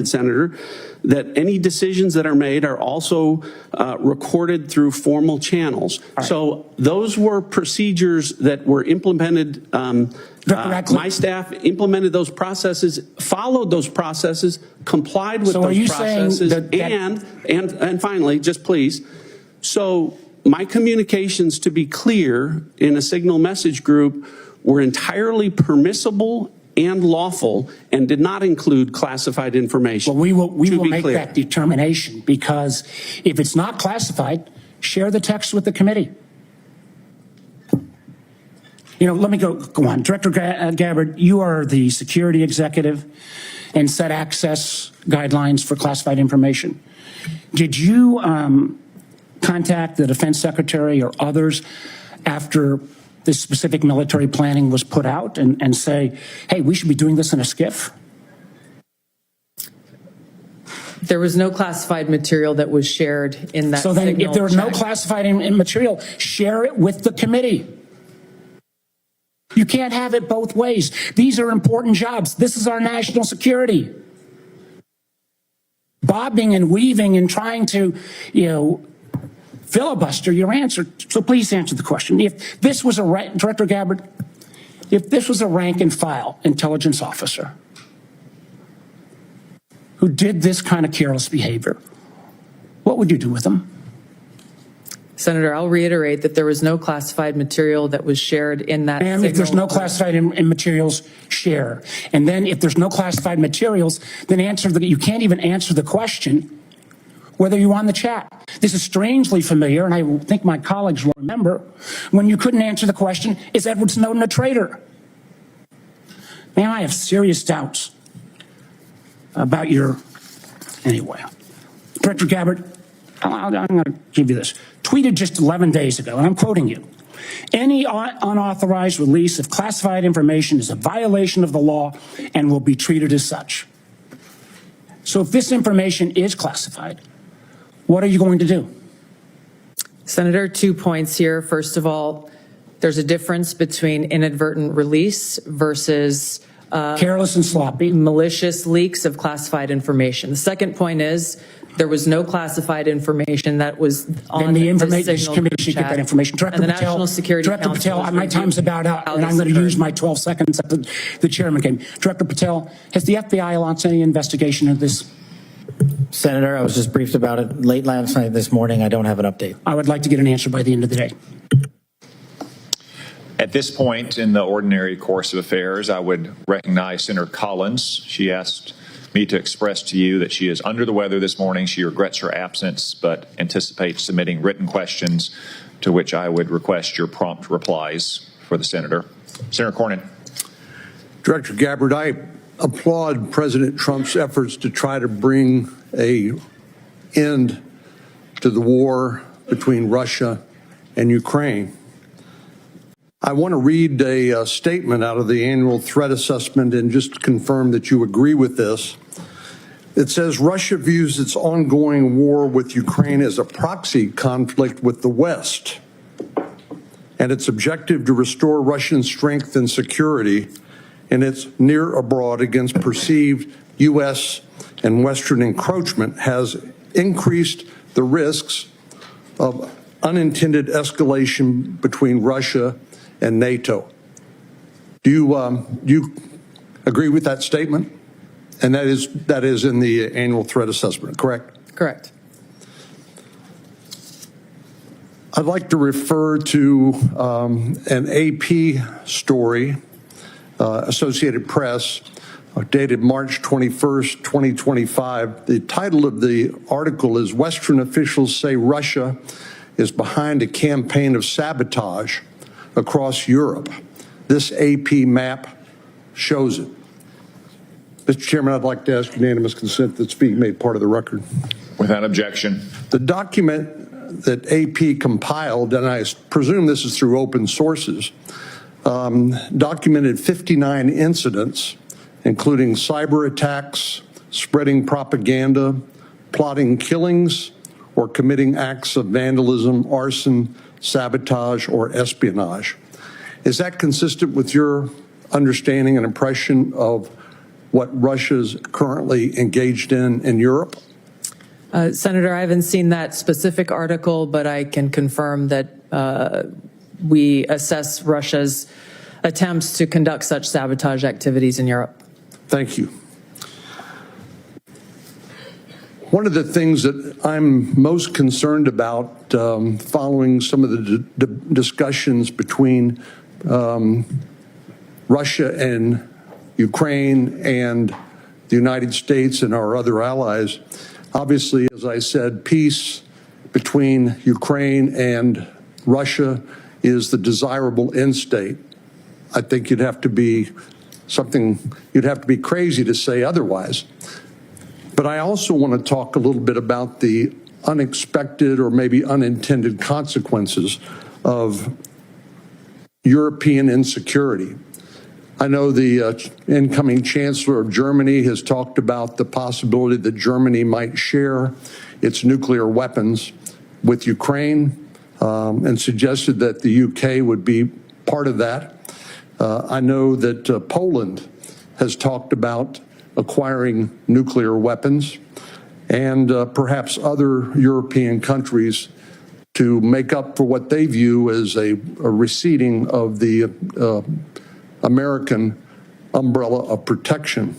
Senator, that any decisions that are made are also recorded through formal channels. Right. So those were procedures that were implemented. My staff implemented those processes, followed those processes, complied with those processes, and finally, just please. So my communications, to be clear, in a signal message group were entirely permissible and lawful and did not include classified information. Well, we will make that determination, because if it's not classified, share the text with the committee. Let me go on. Director Gabbard, you are the security executive and set access guidelines for classified information. Did you contact the defense secretary or others after this specific military planning was put out and say, hey, we should be doing this in a SCIF? There was no classified material that was shared in that. So then if there was no classified material, share it with the committee. You can't have it both ways. These are important jobs. This is our national security. Bobbing and weaving and trying to, filibuster your answer. So please answer the question. If this was Director Gabbard, if this was a rank and file intelligence officer who did this kind of careless behavior, what would you do with them? Senator, I'll reiterate that there was no classified material that was shared in that. And if there's no classified materials, share. And then if there's no classified materials, then you can't even answer the question whether you're on the chat. This is strangely familiar, and I think my colleagues will remember, when you couldn't answer the question, is Edward Snowden a traitor? Man, I have serious doubts about anyway. Director Gabbard, I'm going to give you this. Tweeted just 11 days ago, and I'm quoting you. Any unauthorized release of classified information is a violation of the law and will be treated as such. So if this information is classified, what are you going to do? Senator, 2 points here. First of all, there's a difference between inadvertent release versus careless and sloppy, malicious leaks of classified information. The second point is there was no classified information that was on the information committee should get that information. Director Patel, my time's about out, and I'm going to use my 12 seconds that the chairman gave me. Director Patel, has the FBI launched any investigation of this? Senator, I was just briefed about it late last night, this morning. I don't have an update. I would like to get an answer by the end of the day. At this point in the ordinary course of affairs, I would recognize Senator Collins. She asked me to express to you that she is under the weather this morning. She regrets her absence, but anticipates submitting written questions to which I would request your prompt replies for the senator. Senator Cornyn. Director Gabbard, I applaud President Trump's efforts to try to bring an end to the war between Russia and Ukraine. I want to read a statement out of the annual threat assessment and just confirm that you agree with this. It says Russia views its ongoing war with Ukraine as a proxy conflict with the West, and its objective to restore Russian strength and security in its near abroad against perceived U.S. and Western encroachment has increased the risks of unintended escalation between Russia and NATO. Do you agree with that statement? And that is in the annual threat assessment, correct? Correct. I'd like to refer to an AP story, Associated Press, dated March 21st, 2025. The title of the article is "Western Officials Say Russia is Behind a Campaign of Sabotage Across Europe." This AP map shows it. Mr. Chairman, I'd like to ask unanimous consent that speak made part of the record. Without objection. The document that AP compiled, and I presume this is through open sources, documented 59 incidents, including cyber attacks, spreading propaganda, plotting killings, or committing acts of vandalism, arson, sabotage, or espionage. Is that consistent with your understanding and impression of what Russia's currently engaged in Europe? Senator, I haven't seen that specific article, but I can confirm that we assess Russia's attempts to conduct such sabotage activities in Europe. Thank you. One of the things that I'm most concerned about following some of the discussions between Russia and Ukraine and the United States and our other allies, obviously, as I said, peace between Ukraine and Russia is the desirable end state. I think you'd have to be crazy to say otherwise. But I also want to talk a little bit about the unexpected or maybe unintended consequences of European insecurity. I know the incoming Chancellor of Germany has talked about the possibility that Germany might share its nuclear weapons with Ukraine and suggested that the UK would be part of that. I know that Poland has talked about acquiring nuclear weapons, and perhaps other European countries to make up for what they view as a receding of the American umbrella of protection.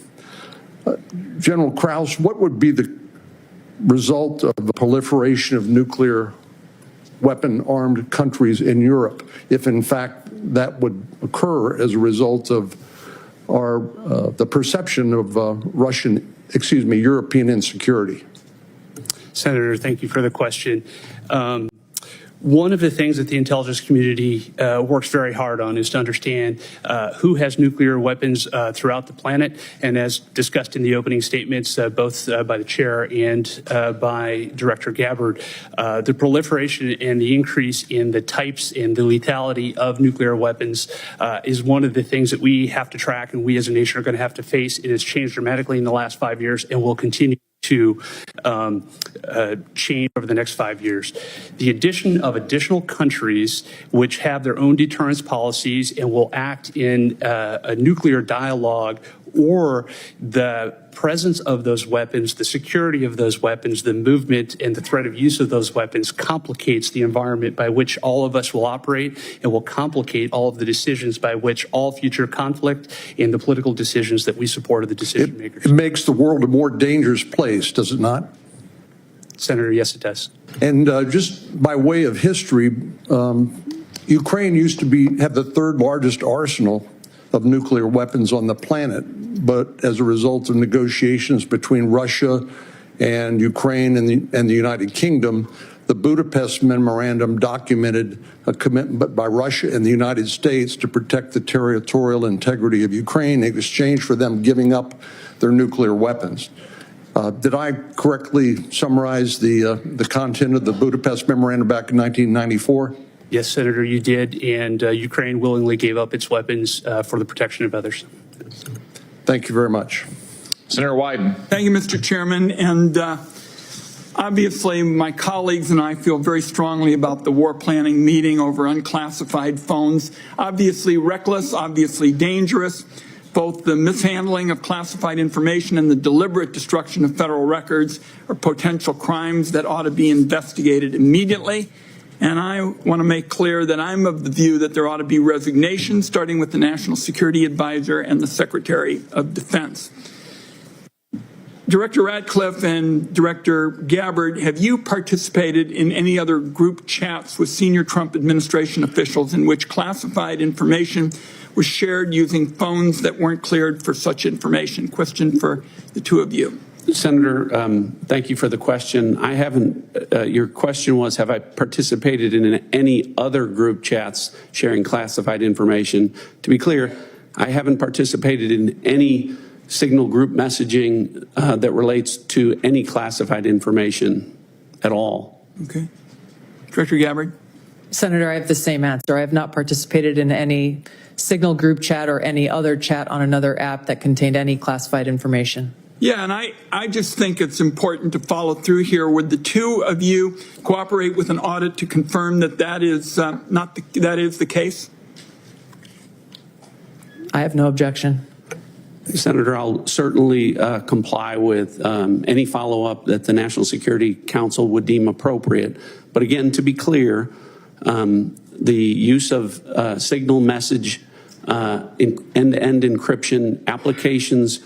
General Krause, what would be the result of the proliferation of nuclear weapon-armed countries in Europe if, in fact, that would occur as a result of the perception of European insecurity? Senator, thank you for the question. One of the things that the intelligence community works very hard on is to understand who has nuclear weapons throughout the planet. And as discussed in the opening statements, both by the chair and by Director Gabbard, the proliferation and the increase in the types and the lethality of nuclear weapons is one of the things that we have to track and we as a nation are going to have to face. It has changed dramatically in the last 5 years and will continue to change over the next 5 years. The addition of additional countries which have their own deterrence policies and will act in a nuclear dialogue, or the presence of those weapons, the security of those weapons, the movement and the threat of use of those weapons complicates the environment by which all of us will operate and will complicate all of the decisions by which all future conflict and the political decisions that we support of the decision makers. It makes the world a more dangerous place, does it not? Senator, yes, it does. And just by way of history, Ukraine used to have the third largest arsenal of nuclear weapons on the planet. But as a result of negotiations between Russia and Ukraine and the United Kingdom, the Budapest Memorandum documented a commitment by Russia and the United States to protect the territorial integrity of Ukraine in exchange for them giving up their nuclear weapons. Did I correctly summarize the content of the Budapest Memorandum back in 1994? Yes, Senator, you did, and Ukraine willingly gave up its weapons for the protection of others. Thank you very much. Senator Wyden. Thank you, Mr. Chairman. And obviously, my colleagues and I feel very strongly about the war planning meeting over unclassified phones. Obviously reckless, obviously dangerous. Both the mishandling of classified information and the deliberate destruction of federal records are potential crimes that ought to be investigated immediately. And I want to make clear that I'm of the view that there ought to be resignation, starting with the National Security Advisor and the Secretary of Defense. Director Ratcliffe and Director Gabbard, have you participated in any other group chats with senior Trump administration officials in which classified information was shared using phones that weren't cleared for such information? Question for the two of you. Senator, thank you for the question. I haven't, your question was, have I participated in any other group chats sharing classified information? To be clear, I haven't participated in any signal group messaging that relates to any classified information at all. Okay. Director Gabbard? Senator, I have the same answer. I have not participated in any signal group chat or any other chat on another app that contained any classified information. Yeah, and I just think it's important to follow through here. Would the two of you cooperate with an audit to confirm that that is that is the case? I have no objection. Senator, I'll certainly comply with any follow-up that the National Security Council would deem appropriate. But again, to be clear, the use of signal message end-to-end encryption applications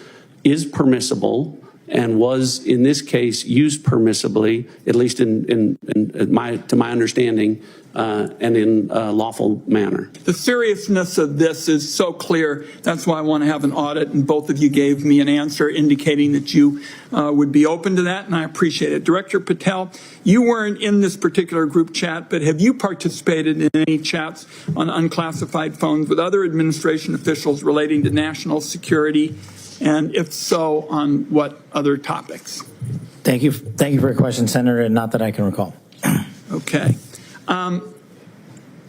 is permissible and was, in this case, used permissibly, at least to my understanding, and in a lawful manner. The seriousness of this is so clear. That's why I want to have an audit, and both of you gave me an answer indicating that you would be open to that, and I appreciate it. Director Patel, you weren't in this particular group chat, but have you participated in any chats on unclassified phones with other administration officials relating to national security? And if so, on what other topics? Thank you for your question, Senator, and not that I can recall. Okay.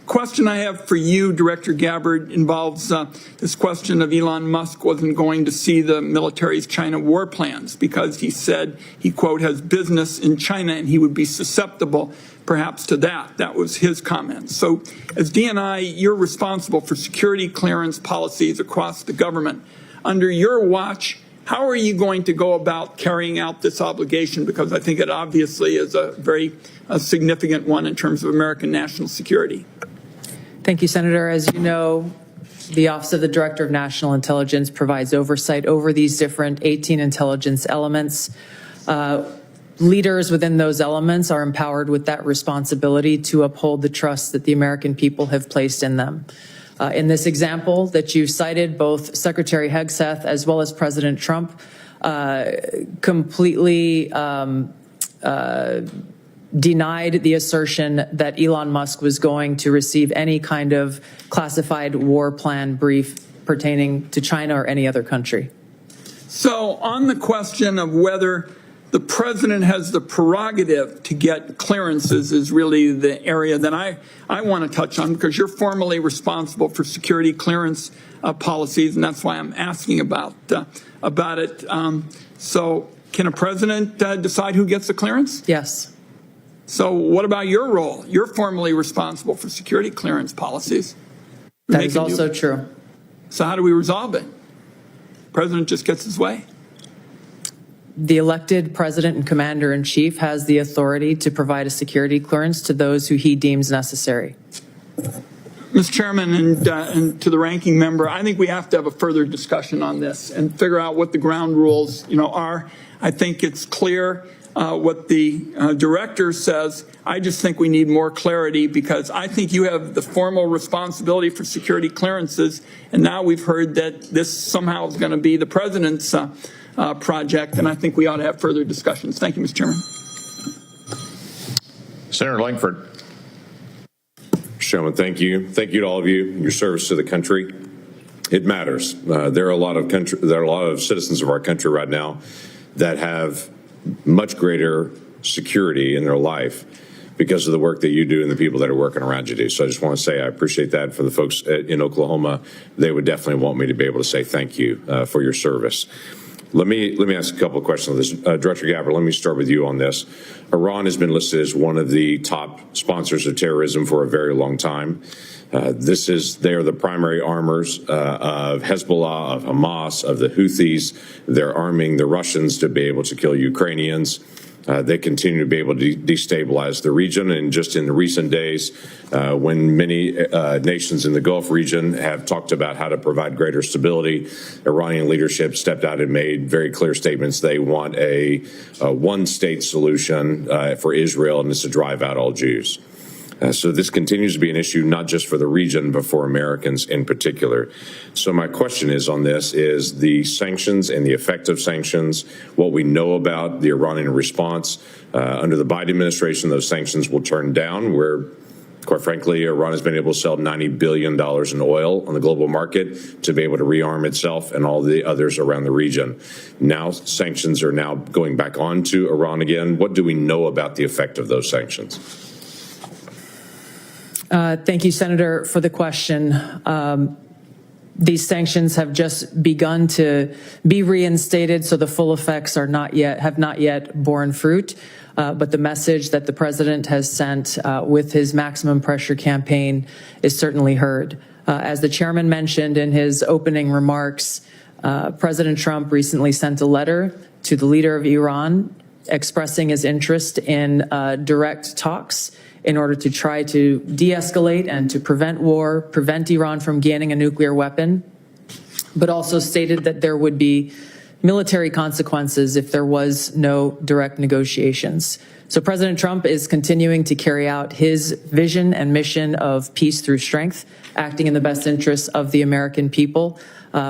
Question I have for you, Director Gabbard, involves this question of Elon Musk wasn't going to see the military's China war plans because he said he, quote, has business in China and he would be susceptible perhaps to that. That was his comment. So as DNI, you're responsible for security clearance policies across the government. Under your watch, how are you going to go about carrying out this obligation? Because I think it obviously is a very significant one in terms of American national security. Thank you, Senator. As you know, the Office of the Director of National Intelligence provides oversight over these different 18 intelligence elements. Leaders within those elements are empowered with that responsibility to uphold the trust that the American people have placed in them. In this example that you cited, both Secretary Hegseth as well as President Trump completely denied the assertion that Elon Musk was going to receive any kind of classified war plan brief pertaining to China or any other country. So on the question of whether the president has the prerogative to get clearances is really the area that I want to touch on, because you're formally responsible for security clearance policies, and that's why I'm asking about it. So can a president decide who gets the clearance? Yes. So what about your role? You're formally responsible for security clearance policies. That is also true. So how do we resolve it? The president just gets his way. The elected president and commander-in-chief has the authority to provide a security clearance to those who he deems necessary. Mr. Chairman, and to the ranking member, I think we have to have a further discussion on this and figure out what the ground rules, are. I think it's clear what the director says. I just think we need more clarity, because I think you have the formal responsibility for security clearances, and now we've heard that this somehow is going to be the president's project, and I think we ought to have further discussions. Thank you, Mr. Chairman. Senator Langford. Mr. Chairman, thank you. Thank you to all of you. Your service to the country. It matters. There are a lot of citizens of our country right now that have much greater security in their life because of the work that you do and the people that are working around you do. So I just want to say I appreciate that. For the folks in Oklahoma, they would definitely want me to be able to say thank you for your service. Let me ask a couple of questions on this. Director Gabbard, let me start with you on this. Iran has been listed as one of the top sponsors of terrorism for a very long time. They are the primary armors of Hezbollah, of Hamas, of the Houthis. They're arming the Russians to be able to kill Ukrainians. They continue to be able to destabilize the region. And just in the recent days, when many nations in the Gulf region have talked about how to provide greater stability, Iranian leadership stepped out and made very clear statements. They want a one-state solution for Israel, and it's to drive out all Jews. So this continues to be an issue, not just for the region, but for Americans in particular. So my question is on this is the sanctions and the effect of sanctions, what we know about the Iranian response. Under the Biden administration, those sanctions will turn down, where, quite frankly, Iran has been able to sell $90 billion in oil on the global market to be able to rearm itself and all the others around the region. Now sanctions are now going back on to Iran again. What do we know about the effect of those sanctions? Thank you, Senator, for the question. These sanctions have just begun to be reinstated, so the full effects have not yet borne fruit. But the message that the president has sent with his maximum pressure campaign is certainly heard. As the chairman mentioned in his opening remarks, President Trump recently sent a letter to the leader of Iran expressing his interest in direct talks in order to try to de-escalate and to prevent war, prevent Iran from gaining a nuclear weapon, but also stated that there would be military consequences if there was no direct negotiations. So President Trump is continuing to carry out his vision and mission of peace through strength, acting in the best interests of the American people.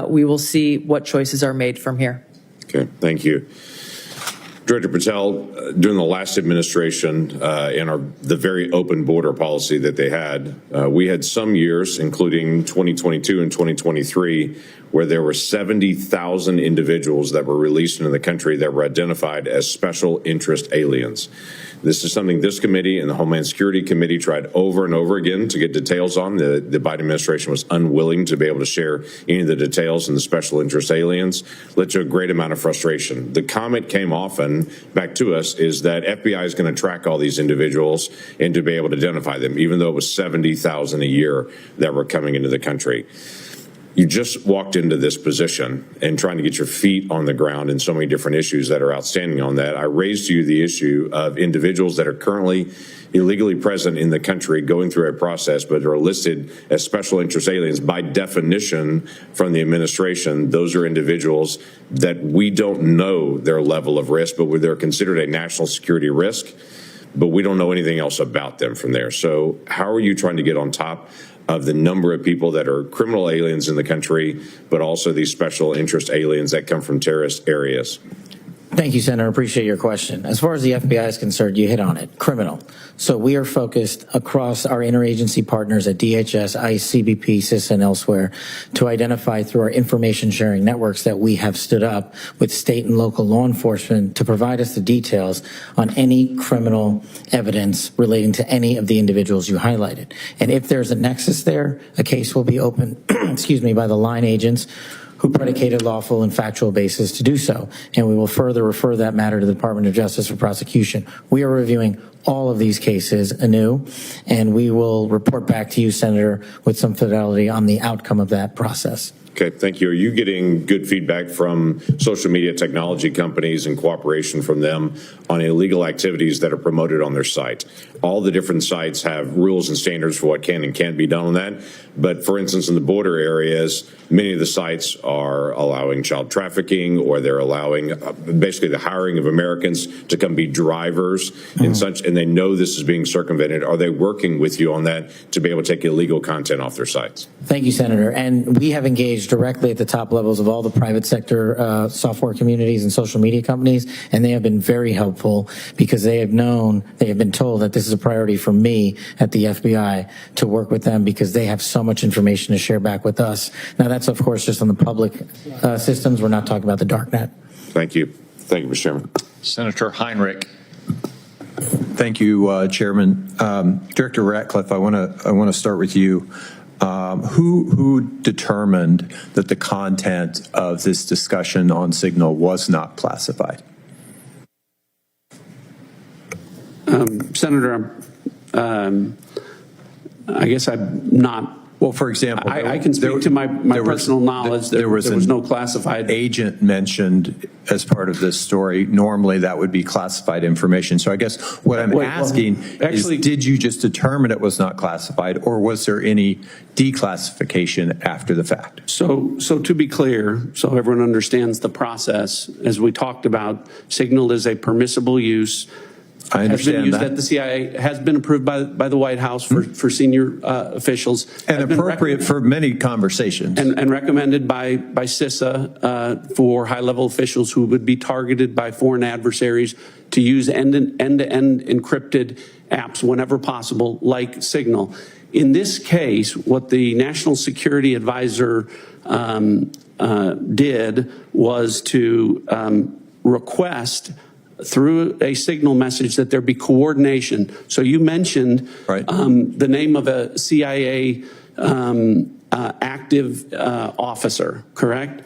We will see what choices are made from here. Okay, thank you. Director Patel, during the last administration and the very open border policy that they had, we had some years, including 2022 and 2023, where there were 70,000 individuals that were released into the country that were identified as special interest aliens. This is something this committee and the Homeland Security Committee tried over and over again to get details on. The Biden administration was unwilling to be able to share any of the details, and the special interest aliens led to a great amount of frustration. The comment came often back to us is that FBI is going to track all these individuals and to be able to identify them, even though it was 70,000 a year that were coming into the country. You just walked into this position and trying to get your feet on the ground in so many different issues that are outstanding on that. I raised to you the issue of individuals that are currently illegally present in the country going through a process but are listed as special interest aliens. By definition from the administration, those are individuals that we don't know their level of risk, but they're considered a national security risk, but we don't know anything else about them from there. So how are you trying to get on top of the number of people that are criminal aliens in the country, but also these special interest aliens that come from terrorist areas? Thank you, Senator. I appreciate your question. As far as the FBI is concerned, you hit on it, criminal. So we are focused across our interagency partners at DHS, ICE, CBP, CISA, and elsewhere to identify through our information sharing networks that we have stood up with state and local law enforcement to provide us the details on any criminal evidence relating to any of the individuals you highlighted. And if there's a nexus there, a case will be opened, by the line agents who predicated lawful and factual basis to do so. And we will further refer that matter to the Department of Justice for prosecution. We are reviewing all of these cases anew, and we will report back to you, Senator, with some fidelity on the outcome of that process. Okay, thank you. Are you getting good feedback from social media technology companies and cooperation from them on illegal activities that are promoted on their site? All the different sites have rules and standards for what can and can't be done on that. But for instance, in the border areas, many of the sites are allowing child trafficking, or they're allowing basically the hiring of Americans to come be drivers and such, and they know this is being circumvented. Are they working with you on that to be able to take illegal content off their sites? Thank you, Senator. And we have engaged directly at the top levels of all the private sector software communities and social media companies, and they have been very helpful because they have been told that this is a priority for me at the FBI to work with them because they have so much information to share back with us. Now, that's, of course, just on the public systems. We're not talking about the dark net. Thank you. Thank you, Mr. Chairman. Senator Heinrich. Thank you, Chairman. Director Ratcliffe, I want to start with you. Who determined that the content of this discussion on Signal was not classified? Senator, I guess I'm not. Well, for example, I can speak to my personal knowledge. There was no classified agent mentioned as part of this story. Normally, that would be classified information. So I guess what I'm asking is, did you just determine it was not classified, or was there any declassification after the fact? So to be clear, so everyone understands the process, as we talked about, Signal is a permissible use. I understand has been used that. at the CIA, has been approved by the White House for senior officials. And appropriate for many conversations. And recommended by CISA for high-level officials who would be targeted by foreign adversaries to use end-to-end encrypted apps whenever possible, like Signal. In this case, what the National Security Advisor did was to request through a Signal message that there be coordination. So you mentioned the name of a CIA active officer, correct?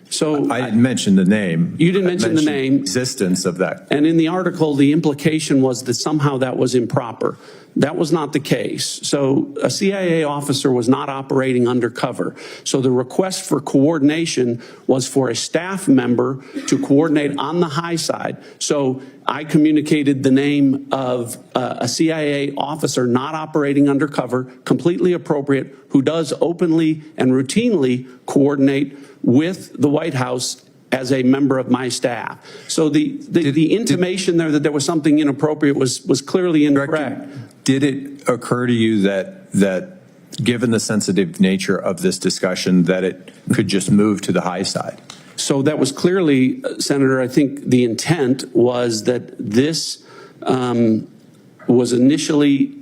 So I didn't mention the name. You didn't mention the name. Existence of that. And in the article, the implication was that somehow that was improper. That was not the case. So a CIA officer was not operating undercover. So the request for coordination was for a staff member to coordinate on the high side. So I communicated the name of a CIA officer not operating undercover, completely appropriate, who does openly and routinely coordinate with the White House as a member of my staff. So the intimation there that there was something inappropriate was clearly incorrect. Did it occur to you that given the sensitive nature of this discussion, that it could just move to the high side? So that was clearly, Senator, I think the intent was that this was initially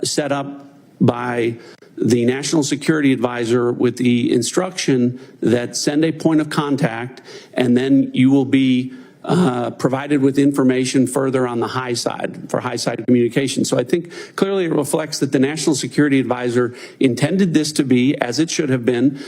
set up by the National Security Advisor with the instruction that send a point of contact, and then you will be provided with information further on the high side for high side communication. So I think clearly it reflects that the National Security Advisor intended this to be, as it should have been,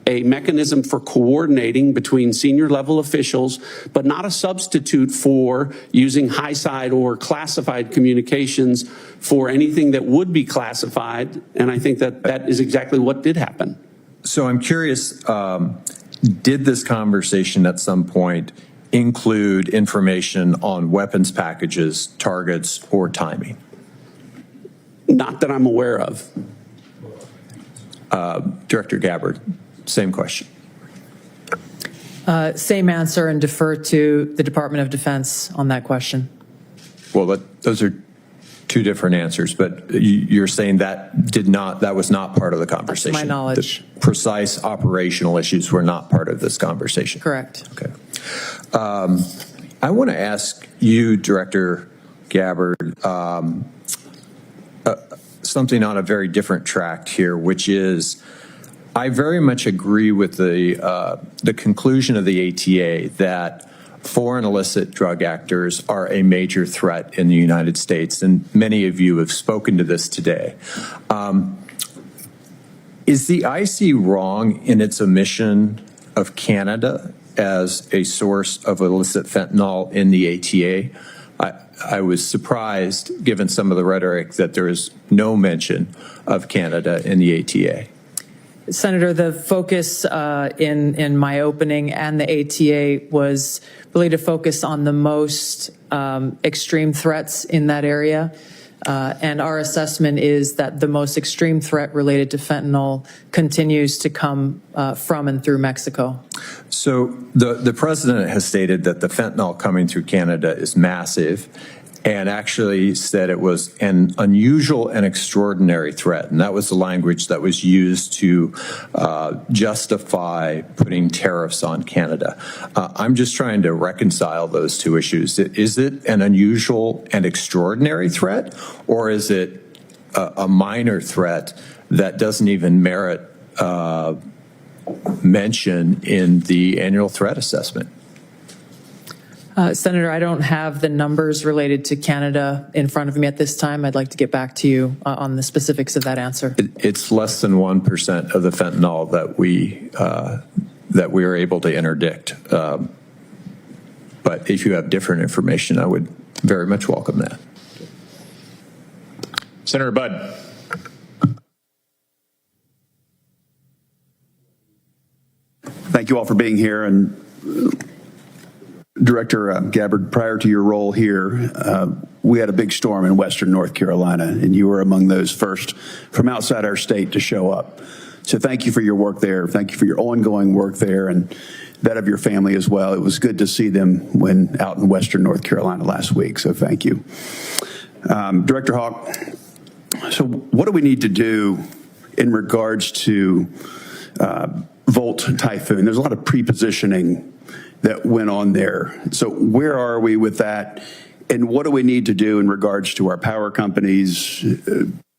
a mechanism for coordinating between senior level officials, but not a substitute for using high side or classified communications for anything that would be classified. And I think that that is exactly what did happen. So I'm curious, did this conversation at some point include information on weapons packages, targets, or timing? Not that I'm aware of. Director Gabbard, same question. Same answer, and defer to the Department of Defense on that question. Well, those are two different answers, but you're saying that was not part of the conversation. That's my knowledge. The precise operational issues were not part of this conversation. Correct. Okay. I want to ask you, Director Gabbard, something on a very different track here, which is I very much agree with the conclusion of the ATA that foreign illicit drug actors are a major threat in the United States, and many of you have spoken to this today. Is the IC wrong in its omission of Canada as a source of illicit fentanyl in the ATA? I was surprised, given some of the rhetoric, that there is no mention of Canada in the ATA. Senator, the focus in my opening and the ATA was really to focus on the most extreme threats in that area. And our assessment is that the most extreme threat related to fentanyl continues to come from and through Mexico. So the president has stated that the fentanyl coming through Canada is massive, and actually said it was an unusual and extraordinary threat. And that was the language that was used to justify putting tariffs on Canada. I'm just trying to reconcile those two issues. Is it an unusual and extraordinary threat, or is it a minor threat that doesn't even merit mention in the annual threat assessment? Senator, I don't have the numbers related to Canada in front of me at this time. I'd like to get back to you on the specifics of that answer. It's less than 1% of the fentanyl that we are able to interdict. But if you have different information, I would very much welcome that. Senator Budd. Thank you all for being here. And Director Gabbard, prior to your role here, we had a big storm in western North Carolina, and you were among those first from outside our state to show up. So thank you for your work there. Thank you for your ongoing work there and that of your family as well. It was good to see them when out in western North Carolina last week, so thank you. Director Hawk, so what do we need to do in regards to Volt Typhoon? There's a lot of pre-positioning that went on there. So where are we with that? And what do we need to do in regards to our power companies,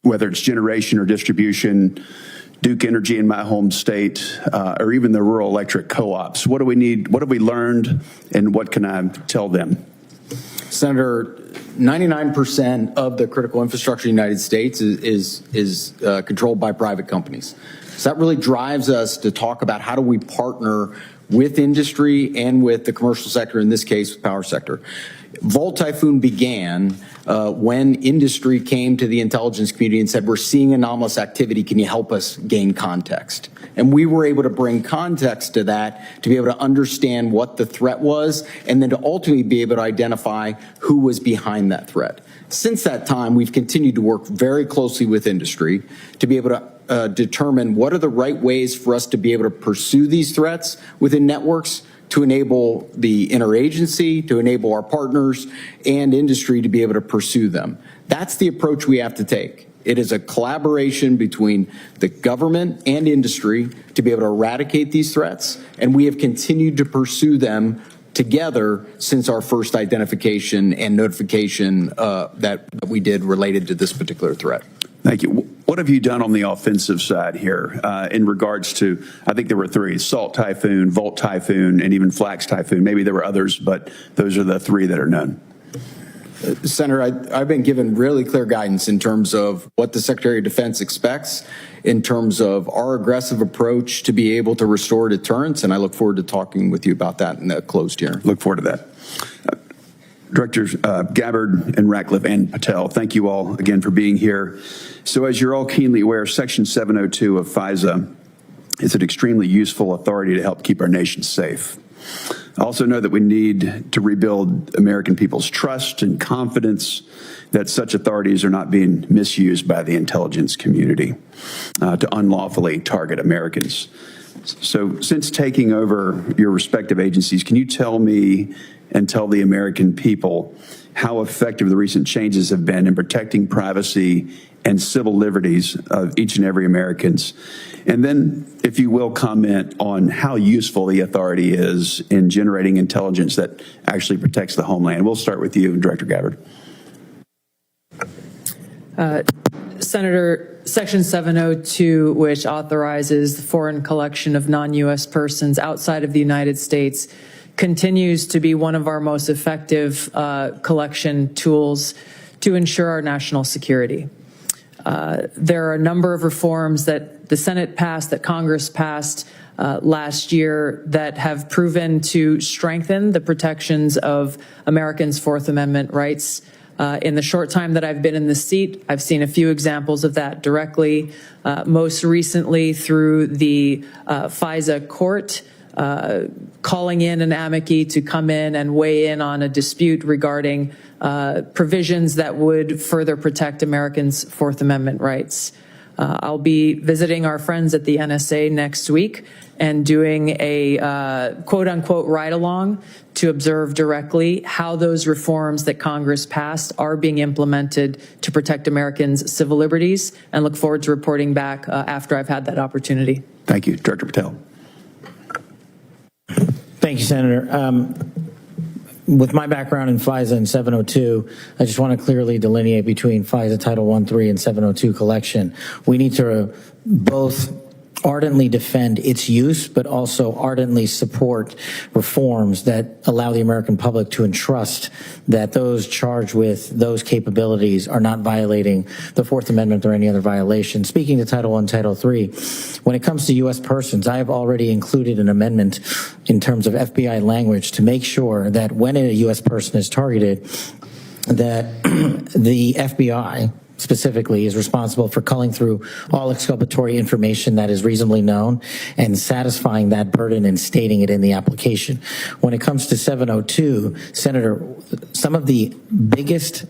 whether it's generation or distribution, Duke Energy in my home state, or even the rural electric co-ops? What do we need? What have we learned? And what can I tell them? Senator, 99% of the critical infrastructure in the United States is controlled by private companies. So that really drives us to talk about how do we partner with industry and with the commercial sector, in this case, the power sector. Volt Typhoon began when industry came to the intelligence community and said, we're seeing anomalous activity, can you help us gain context? And we were able to bring context to that to be able to understand what the threat was and then to ultimately be able to identify who was behind that threat. Since that time, we've continued to work very closely with industry to be able to determine what are the right ways for us to be able to pursue these threats within networks to enable the interagency, to enable our partners and industry to be able to pursue them. That's the approach we have to take. It is a collaboration between the government and industry to be able to eradicate these threats, and we have continued to pursue them together since our first identification and notification that we did related to this particular threat. Thank you. What have you done on the offensive side here in regards to, I think there were three, Salt Typhoon, Volt Typhoon, and even Flax Typhoon. Maybe there were others, but those are the three that are known. Senator, I've been given really clear guidance in terms of what the Secretary of Defense expects in terms of our aggressive approach to be able to restore deterrence, and I look forward to talking with you about that in the closed hearing. Look forward to that. Directors Gabbard and Ratcliffe and Patel, thank you all again for being here. So as you're all keenly aware, Section 702 of FISA is an extremely useful authority to help keep our nation safe. I also know that we need to rebuild American people's trust and confidence that such authorities are not being misused by the intelligence community to unlawfully target Americans. So since taking over your respective agencies, can you tell me and tell the American people how effective the recent changes have been in protecting privacy and civil liberties of each and every Americans? And then, if you will, comment on how useful the authority is in generating intelligence that actually protects the homeland. We'll start with you, Director Gabbard. Senator, Section 702, which authorizes the foreign collection of non-U.S. persons outside of the United States, continues to be one of our most effective collection tools to ensure our national security. There are a number of reforms that the Senate passed, that Congress passed last year that have proven to strengthen the protections of Americans' Fourth Amendment rights. In the short time that I've been in the seat, I've seen a few examples of that directly, most recently through the FISA court, calling in an amici to come in and weigh in on a dispute regarding provisions that would further protect Americans' Fourth Amendment rights. I'll be visiting our friends at the NSA next week and doing a quote-unquote ride-along to observe directly how those reforms that Congress passed are being implemented to protect Americans' civil liberties, and look forward to reporting back after I've had that opportunity. Thank you. Director Patel. Thank you, Senator. With my background in FISA and 702, I just want to clearly delineate between FISA Title 1.3 and 702 collection. We need to both ardently defend its use, but also ardently support reforms that allow the American public to entrust that those charged with those capabilities are not violating the Fourth Amendment or any other violation. Speaking to Title I, Title III, when it comes to U.S. persons, I have already included an amendment in terms of FBI language to make sure that when a U.S. person is targeted, that the FBI specifically is responsible for culling through all exculpatory information that is reasonably known and satisfying that burden and stating it in the application. When it comes to 702, Senator, some of the biggest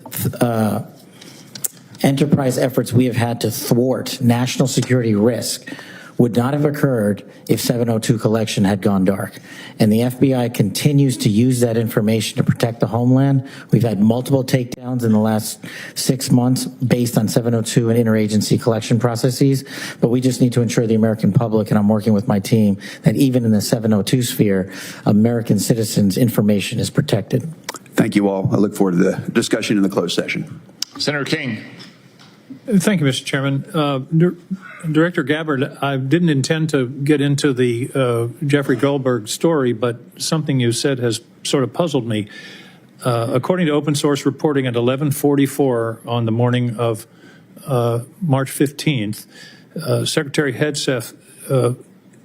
enterprise efforts we have had to thwart national security risk would not have occurred if 702 collection had gone dark. And the FBI continues to use that information to protect the homeland. We've had multiple takedowns in the last 6 months based on 702 and interagency collection processes, but we just need to ensure the American public, and I'm working with my team, that even in the 702 sphere, American citizens' information is protected. Thank you all. I look forward to the discussion in the closed session. Senator King. Thank you, Mr. Chairman. Director Gabbard, I didn't intend to get into the Jeffrey Goldberg story, but something you said has sort of puzzled me. According to open source reporting at 11:44 on the morning of March 15th, Secretary Hegseth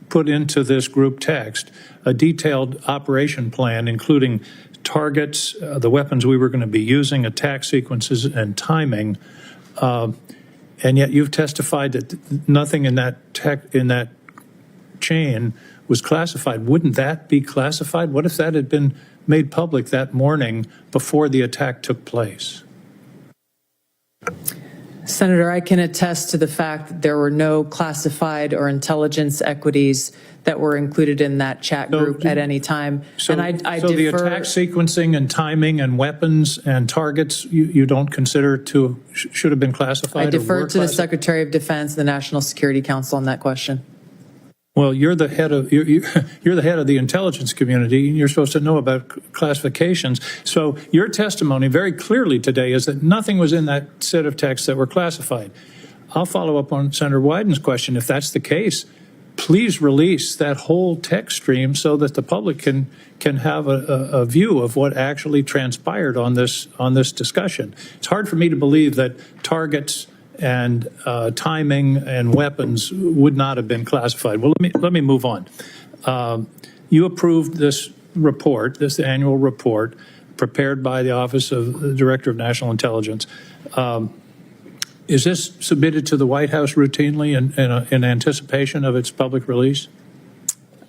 put into this group text a detailed operation plan, including targets, the weapons we were going to be using, attack sequences, and timing. And yet you've testified that nothing in that chain was classified. Wouldn't that be classified? What if that had been made public that morning before the attack took place? Senator, I can attest to the fact that there were no classified or intelligence equities that were included in that chat group at any time. So, and I so the attack sequencing and timing and weapons and targets you don't consider to should have been classified? I defer to the Secretary of Defense and the National Security Council on that question. Well, you're the head of you're the head of the intelligence community, and you're supposed to know about classifications. So your testimony very clearly today is that nothing was in that set of texts that were classified. I'll follow up on Senator Wyden's question. If that's the case, please release that whole text stream so that the public can have a view of what actually transpired on this discussion. It's hard for me to believe that targets and timing and weapons would not have been classified. Well, let me move on. You approved this report, this annual report, prepared by the Office of the Director of National Intelligence. Is this submitted to the White House routinely in anticipation of its public release?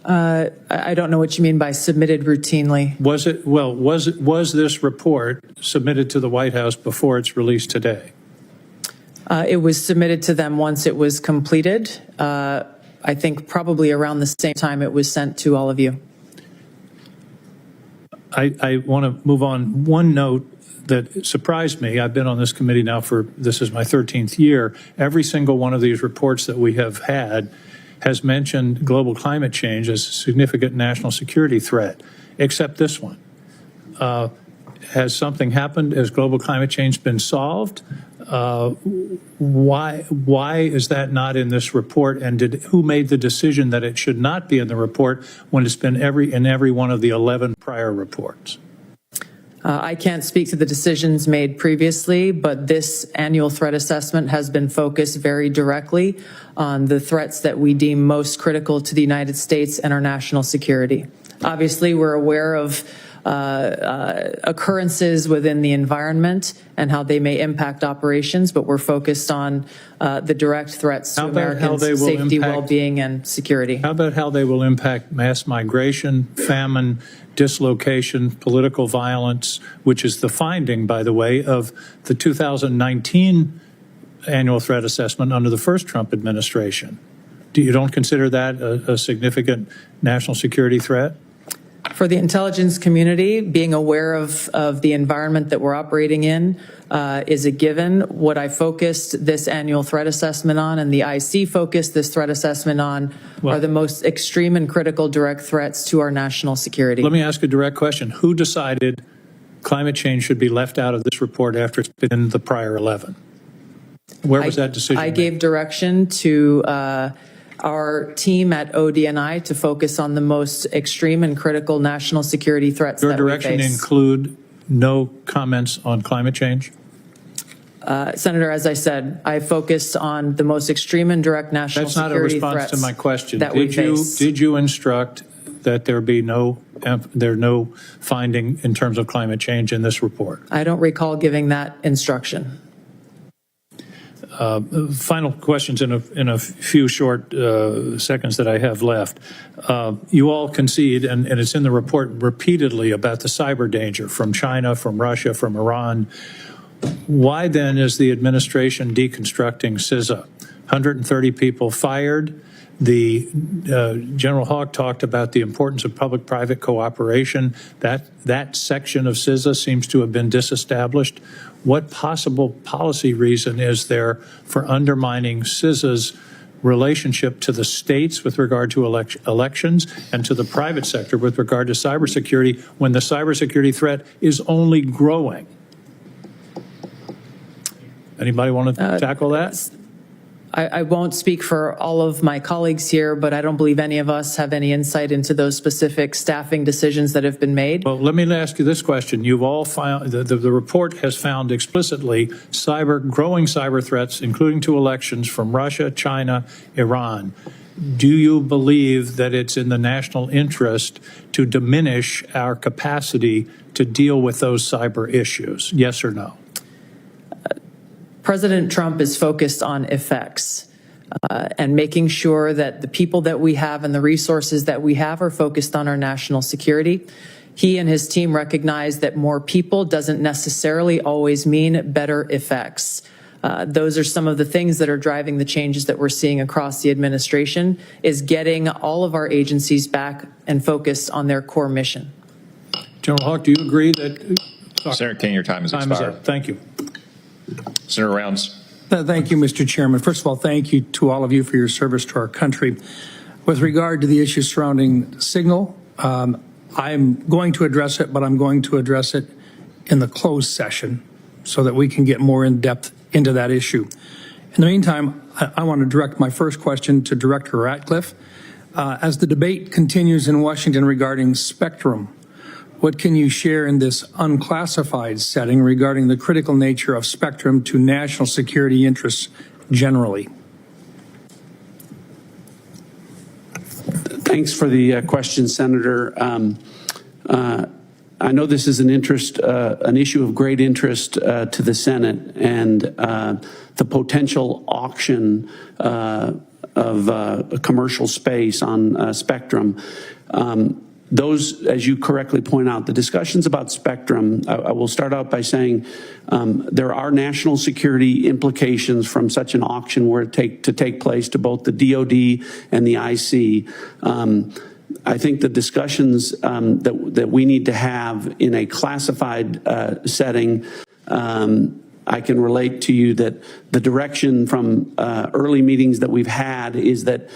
I don't know what you mean by submitted routinely. Was this report submitted to the White House before its release today? It was submitted to them once it was completed. I think probably around the same time it was sent to all of you. I want to move on. One note that surprised me, I've been on this committee now this is my 13th year. Every single one of these reports that we have had has mentioned global climate change as a significant national security threat, except this one. Has something happened? Has global climate change been solved? Why is that not in this report? And who made the decision that it should not be in the report when it's been in every one of the 11 prior reports? I can't speak to the decisions made previously, but this annual threat assessment has been focused very directly on the threats that we deem most critical to the United States and our national security. Obviously, we're aware of occurrences within the environment and how they may impact operations, but we're focused on the direct threats to Americans' safety, well-being, and security. How about how they will impact mass migration, famine, dislocation, political violence, which is the finding, by the way, of the 2019 annual threat assessment under the first Trump administration? You don't consider that a significant national security threat? For the intelligence community, being aware of the environment that we're operating in is a given. What I focused this annual threat assessment on, and the IC focused this threat assessment on, are the most extreme and critical direct threats to our national security. Let me ask a direct question. Who decided climate change should be left out of this report after it's been in the prior 11? Where was that decision I made? gave direction to our team at ODNI to focus on the most extreme and critical national security threats that we face. Your direction include no comments on climate change? Senator, as I said, I focused on the most extreme and direct national security threats. That's not a response to my question. That we face. Did you instruct that there be no finding in terms of climate change in this report? I don't recall giving that instruction. Final questions in a few short seconds that I have left. You all concede, and it's in the report repeatedly, about the cyber danger from China, from Russia, from Iran. Why then is the administration deconstructing CISA? 130 people fired. The General Hawk talked about the importance of public-private cooperation. That section of CISA seems to have been disestablished. What possible policy reason is there for undermining CISA's relationship to the states with regard to elections and to the private sector with regard to cybersecurity when the cybersecurity threat is only growing? Anybody want to tackle that? I won't speak for all of my colleagues here, but I don't believe any of us have any insight into those specific staffing decisions that have been made. Well, let me ask you this question. You've all found, the report has found explicitly growing cyber threats, including to elections from Russia, China, Iran. Do you believe that it's in the national interest to diminish our capacity to deal with those cyber issues? Yes or no? President Trump is focused on effects and making sure that the people that we have and the resources that we have are focused on our national security. He and his team recognize that more people doesn't necessarily always mean better effects. Those are some of the things that are driving the changes that we're seeing across the administration, is getting all of our agencies back and focused on their core mission. General Hawk, do you agree that... Senator King, your time is expired. Thank you. Senator Rounds. Thank you, Mr. Chairman. First of all, thank you to all of you for your service to our country. With regard to the issue surrounding Signal, I'm going to address it, but I'm going to address it in the closed session so that we can get more in depth into that issue. In the meantime, I want to direct my first question to Director Ratcliffe. As the debate continues in Washington regarding spectrum, what can you share in this unclassified setting regarding the critical nature of spectrum to national security interests generally? Thanks for the question, Senator. I know this is an issue of great interest to the Senate, and the potential auction of commercial space on spectrum. Those, as you correctly point out, the discussions about spectrum, I will start out by saying there are national security implications from such an auction were to take place to both the DoD and the IC. I think the discussions that we need to have in a classified setting, I can relate to you that the direction from early meetings that we've had is that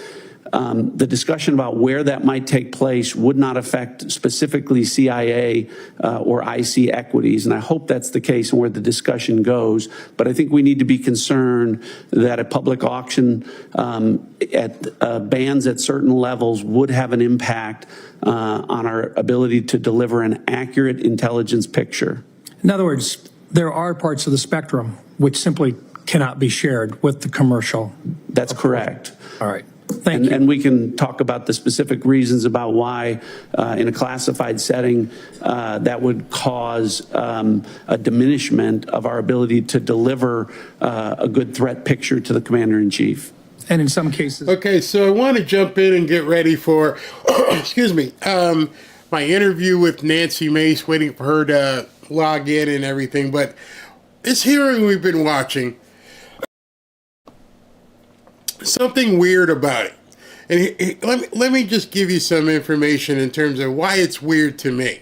the discussion about where that might take place would not affect specifically CIA or IC equities. And I hope that's the case and where the discussion goes. But I think we need to be concerned that a public auction at bans at certain levels would have an impact on our ability to deliver an accurate intelligence picture. In other words, there are parts of the spectrum which simply cannot be shared with the commercial. That's correct. All right. Thank you. And we can talk about the specific reasons about why in a classified setting that would cause a diminishment of our ability to deliver a good threat picture to the commander-in-chief. And in some cases. Okay, so I want to jump in and get ready for, excuse me, my interview with Nancy Mace, waiting for her to log in and everything. But this hearing we've been watching, something weird about it. And let me just give you some information in terms of why it's weird to me.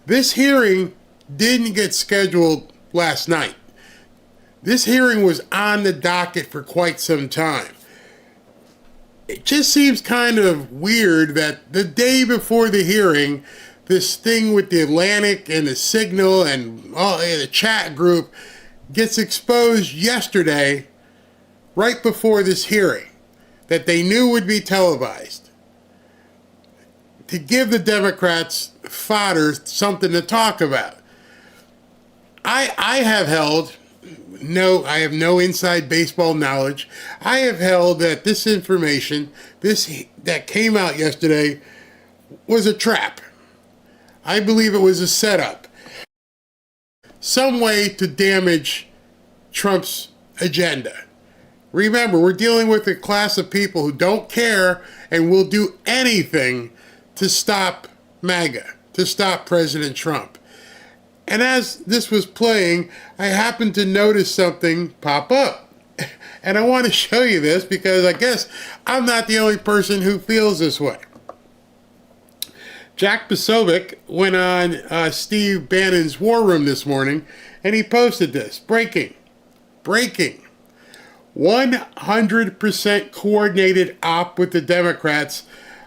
This hearing didn't get scheduled last night. This hearing was on the docket for quite some time. It just seems kind of weird that the day before the hearing, this thing with the Atlantic and the Signal and the chat group gets exposed yesterday, right before this hearing, that they knew would be televised, to give the Democrats fodder, something to talk about. I have held, I have no inside baseball knowledge. I have held that this information, that came out yesterday, was a trap. I believe it was a setup. Some way to damage Trump's agenda. Remember, we're dealing with a class of people who don't care and will do anything to stop MAGA, to stop President Trump. And as this was playing, I happened to notice something pop up. And I want to show you this because I guess I'm not the only person who feels this way. Jack Posobiec went on Steve Bannon's War Room this morning, and he posted this. Breaking. 100% coordinated op with the Democrats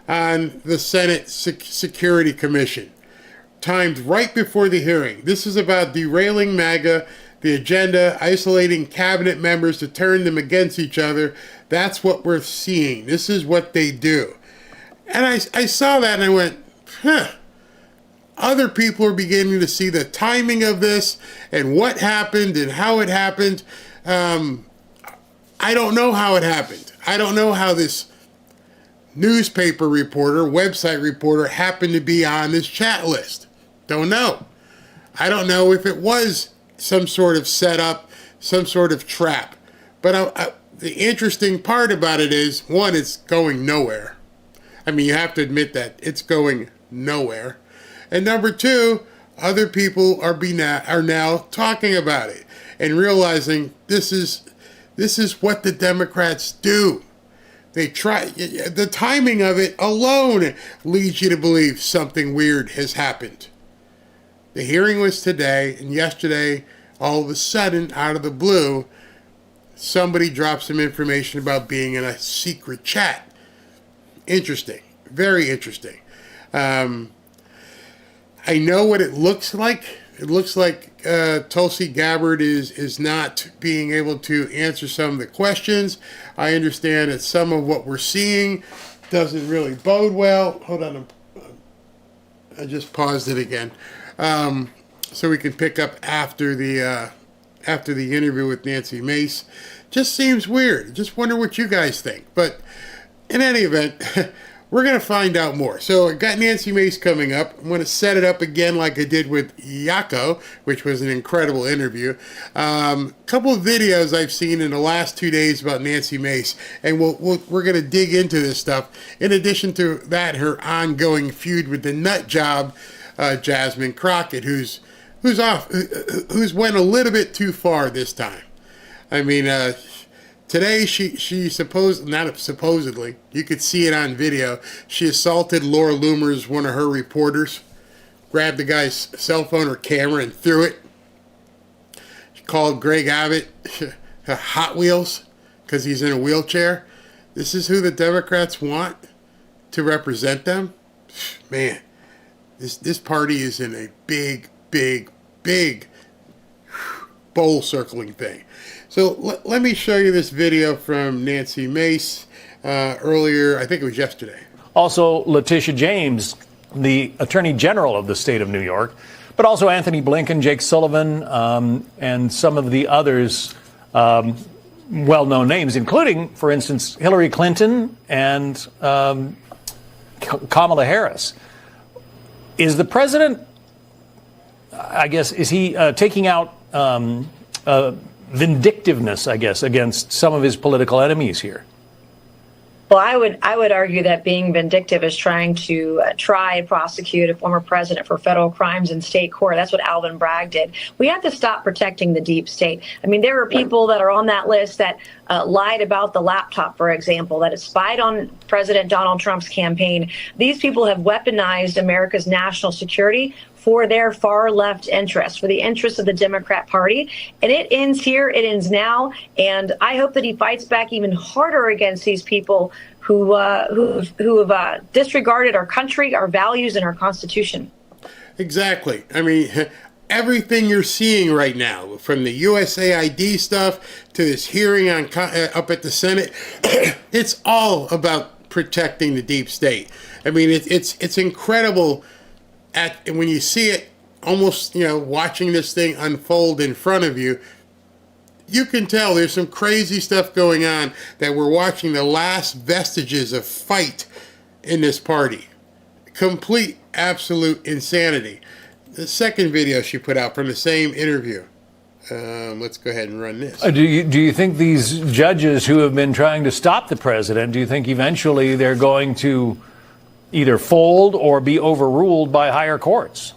on the Senate Security Commission. Timed right before the hearing. This is about derailing MAGA, the agenda, isolating cabinet members to turn them against each other. That's what we're seeing. This is what they do. And I saw that and I went, other people are beginning to see the timing of this and what happened and how it happened. I don't know how it happened. I don't know how this newspaper reporter, website reporter happened to be on this chat list. Don't know. I don't know if it was some sort of setup, some sort of trap. But the interesting part about it is, one, it's going nowhere. I mean, you have to admit that it's going nowhere. And number two, other people are now talking about it and realizing this is what the Democrats do. They try. The timing of it alone leads you to believe something weird has happened. The hearing was today, and yesterday, all of a sudden, out of the blue, somebody dropped some information about being in a secret chat. Interesting. Very interesting. I know what it looks like. It looks like Tulsi Gabbard is not being able to answer some of the questions. I understand that some of what we're seeing doesn't really bode well. Hold on. I just paused it again. So we can pick up after the interview with Nancy Mace. Just seems weird. Just wonder what you guys think. But in any event, we're going to find out more. So I got Nancy Mace coming up. I'm going to set it up again like I did with Yako, which was an incredible interview. Couple of videos I've seen in the last 2 days about Nancy Mace, and we're going to dig into this stuff. In addition to that, her ongoing feud with the nut job, Jasmine Crockett, who's went a little bit too far this time. I mean, today she supposedly, you could see it on video, she assaulted Laura Loomer's, one of her reporters, grabbed the guy's cell phone or camera and threw it. She called Greg Abbott Hot Wheels because he's in a wheelchair. This is who the Democrats want to represent them? Man, this party is in a big bowl circling thing. So let me show you this video from Nancy Mace earlier, I think it was yesterday. Also, Letitia James, the Attorney General of the state of New York, but also Anthony Blinken, Jake Sullivan, and some of the others, well-known names, including, for instance, Hillary Clinton and Kamala Harris. Is the president, I guess, is he taking out vindictiveness, I guess, against some of his political enemies here? Well, I would argue that being vindictive is trying to try and prosecute a former president for federal crimes in state court. That's what Alvin Bragg did. We have to stop protecting the deep state. I mean, there are people that are on that list that lied about the laptop, for example, that spied on President Donald Trump's campaign. These people have weaponized America's national security for their far left interests, for the interests of the Democrat Party. And it ends here, it ends now. And I hope that he fights back even harder against these people who have disregarded our country, our values, and our Constitution. Exactly. I mean, everything you're seeing right now, from the USAID stuff to this hearing on up at the Senate, it's all about protecting the deep state. I mean, it's incredible. When you see it, almost, watching this thing unfold in front of you, you can tell there's some crazy stuff going on, that we're watching the last vestiges of fight in this party. Complete, absolute insanity. The second video she put out from the same interview. Let's go ahead and run this. Do you think these judges who have been trying to stop the president, do you think eventually they're going to either fold or be overruled by higher courts?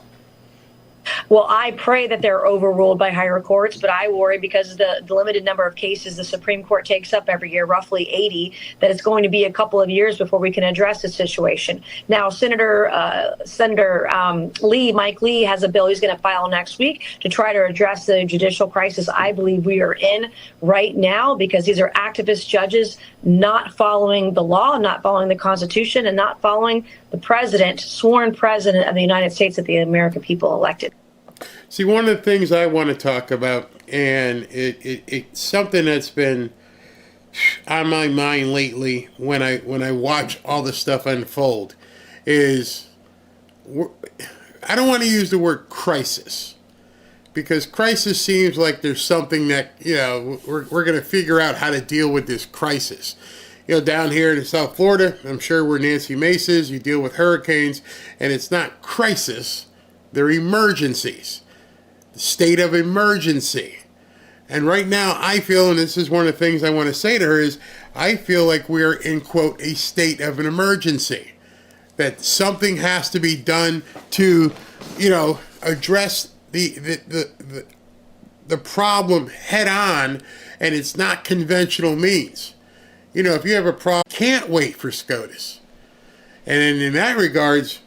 Well, I pray that they're overruled by higher courts, but I worry because of the limited number of cases the Supreme Court takes up every year, roughly 80, that it's going to be a couple of years before we can address the situation. Now, Senator Mike Lee, has a bill he's going to file next week to try to address the judicial crisis I believe we are in right now, because these are activist judges not following the law, not following the Constitution, and not following the president, sworn president of the United States that the American people elected. See, one of the things I want to talk about, and it's something that's been on my mind lately when I watch all this stuff unfold, is I don't want to use the word crisis, because crisis seems like there's something that, we're going to figure out how to deal with this crisis. Down here in South Florida, I'm sure where Nancy Mace is, you deal with hurricanes, and it's not crisis, they're emergencies. The state of emergency. And right now, I feel, and this is one of the things I want to say to her, is I feel like we're in, quote, a state of an emergency. That something has to be done to, address the problem head on, and it's not conventional means. If you have a problem, can't wait for SCOTUS. And in that regards,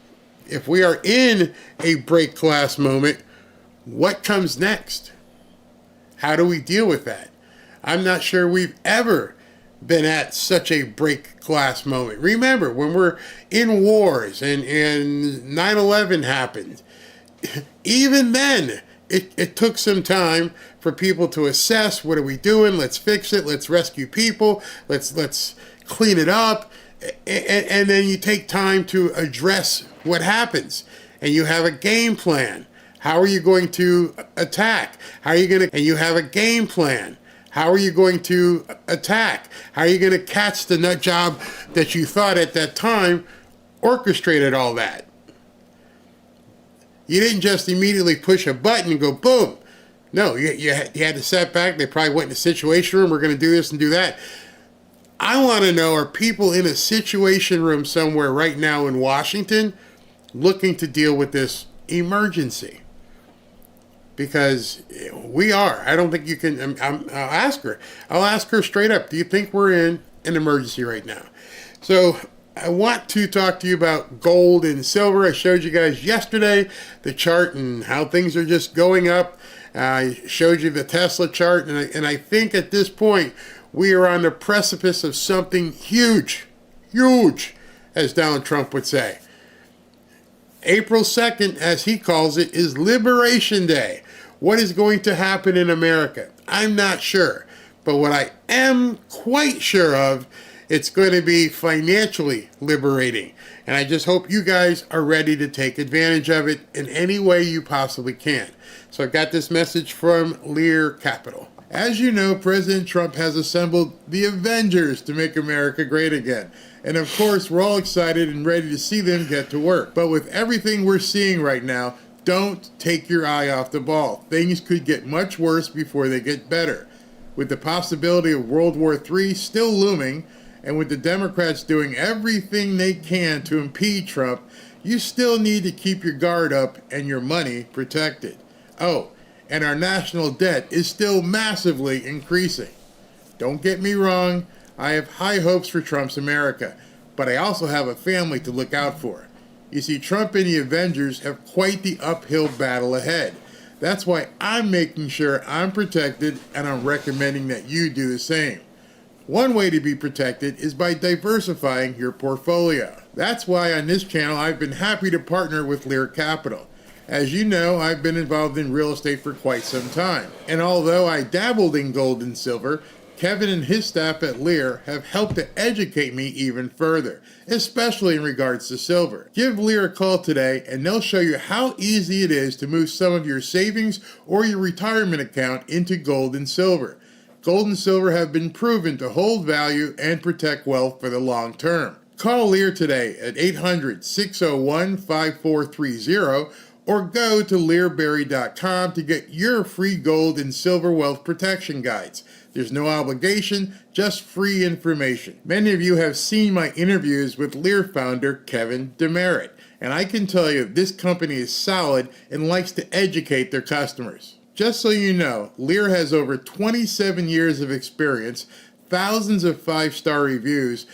if we are in a break glass moment, what comes next? How do we deal with that? I'm not sure we've ever been at such a break glass moment. Remember, when we're in wars and 9/11 happened, even then, it took some time for people to assess, what are we doing? Let's fix it. Let's rescue people. Let's clean it up. And then you take time to address what happens. And you have a game plan. How are you going to attack? And you have a game plan. How are you going to attack? How are you going to catch the nut job that you thought at that time orchestrated all that? You didn't just immediately push a button and go boom. No, you had to sit back. They probably went in the situation room. We're going to do this and do that. I want to know, are people in a situation room somewhere right now in Washington looking to deal with this emergency? Because we are. I don't think you can. I'll ask her. I'll ask her straight up. Do you think we're in an emergency right now? So I want to talk to you about gold and silver. I showed you guys yesterday the chart and how things are just going up. I showed you the Tesla chart, and I think at this point we are on the precipice of something huge, as Donald Trump would say. April 2nd, as he calls it, is Liberation Day. What is going to happen in America? I'm not sure. But what I am quite sure of, it's going to be financially liberating. And I just hope you guys are ready to take advantage of it in any way you possibly can. So I've got this message from Lear Capital. As you know, President Trump has assembled the Avengers to make America great again. And of course, we're all excited and ready to see them get to work. But with everything we're seeing right now, don't take your eye off the ball. Things could get much worse before they get better. With the possibility of World War III still looming, and with the Democrats doing everything they can to impede Trump, you still need to keep your guard up and your money protected. Oh, and our national debt is still massively increasing. Don't get me wrong, I have high hopes for Trump's America, but I also have a family to look out for. You see, Trump and the Avengers have quite the uphill battle ahead. That's why I'm making sure I'm protected, and I'm recommending that you do the same. One way to be protected is by diversifying your portfolio. That's why on this channel I've been happy to partner with Lear Capital. As you know, I've been involved in real estate for quite some time. And although I dabbled in gold and silver, Kevin and his staff at Lear have helped to educate me even further, especially in regards to silver. Give Lear a call today and they'll show you how easy it is to move some of your savings or your retirement account into gold and silver. Gold and silver have been proven to hold value and protect wealth for the long term. Call Lear today at 800-601-5430 or go to learberry.com to get your free gold and silver wealth protection guides. There's no obligation, just free information. Many of you have seen my interviews with Lear founder Kevin Demerit, and I can tell you this company is solid and likes to educate their customers. Just so you know, Lear has over 27 years of experience, thousands of 5-star reviews,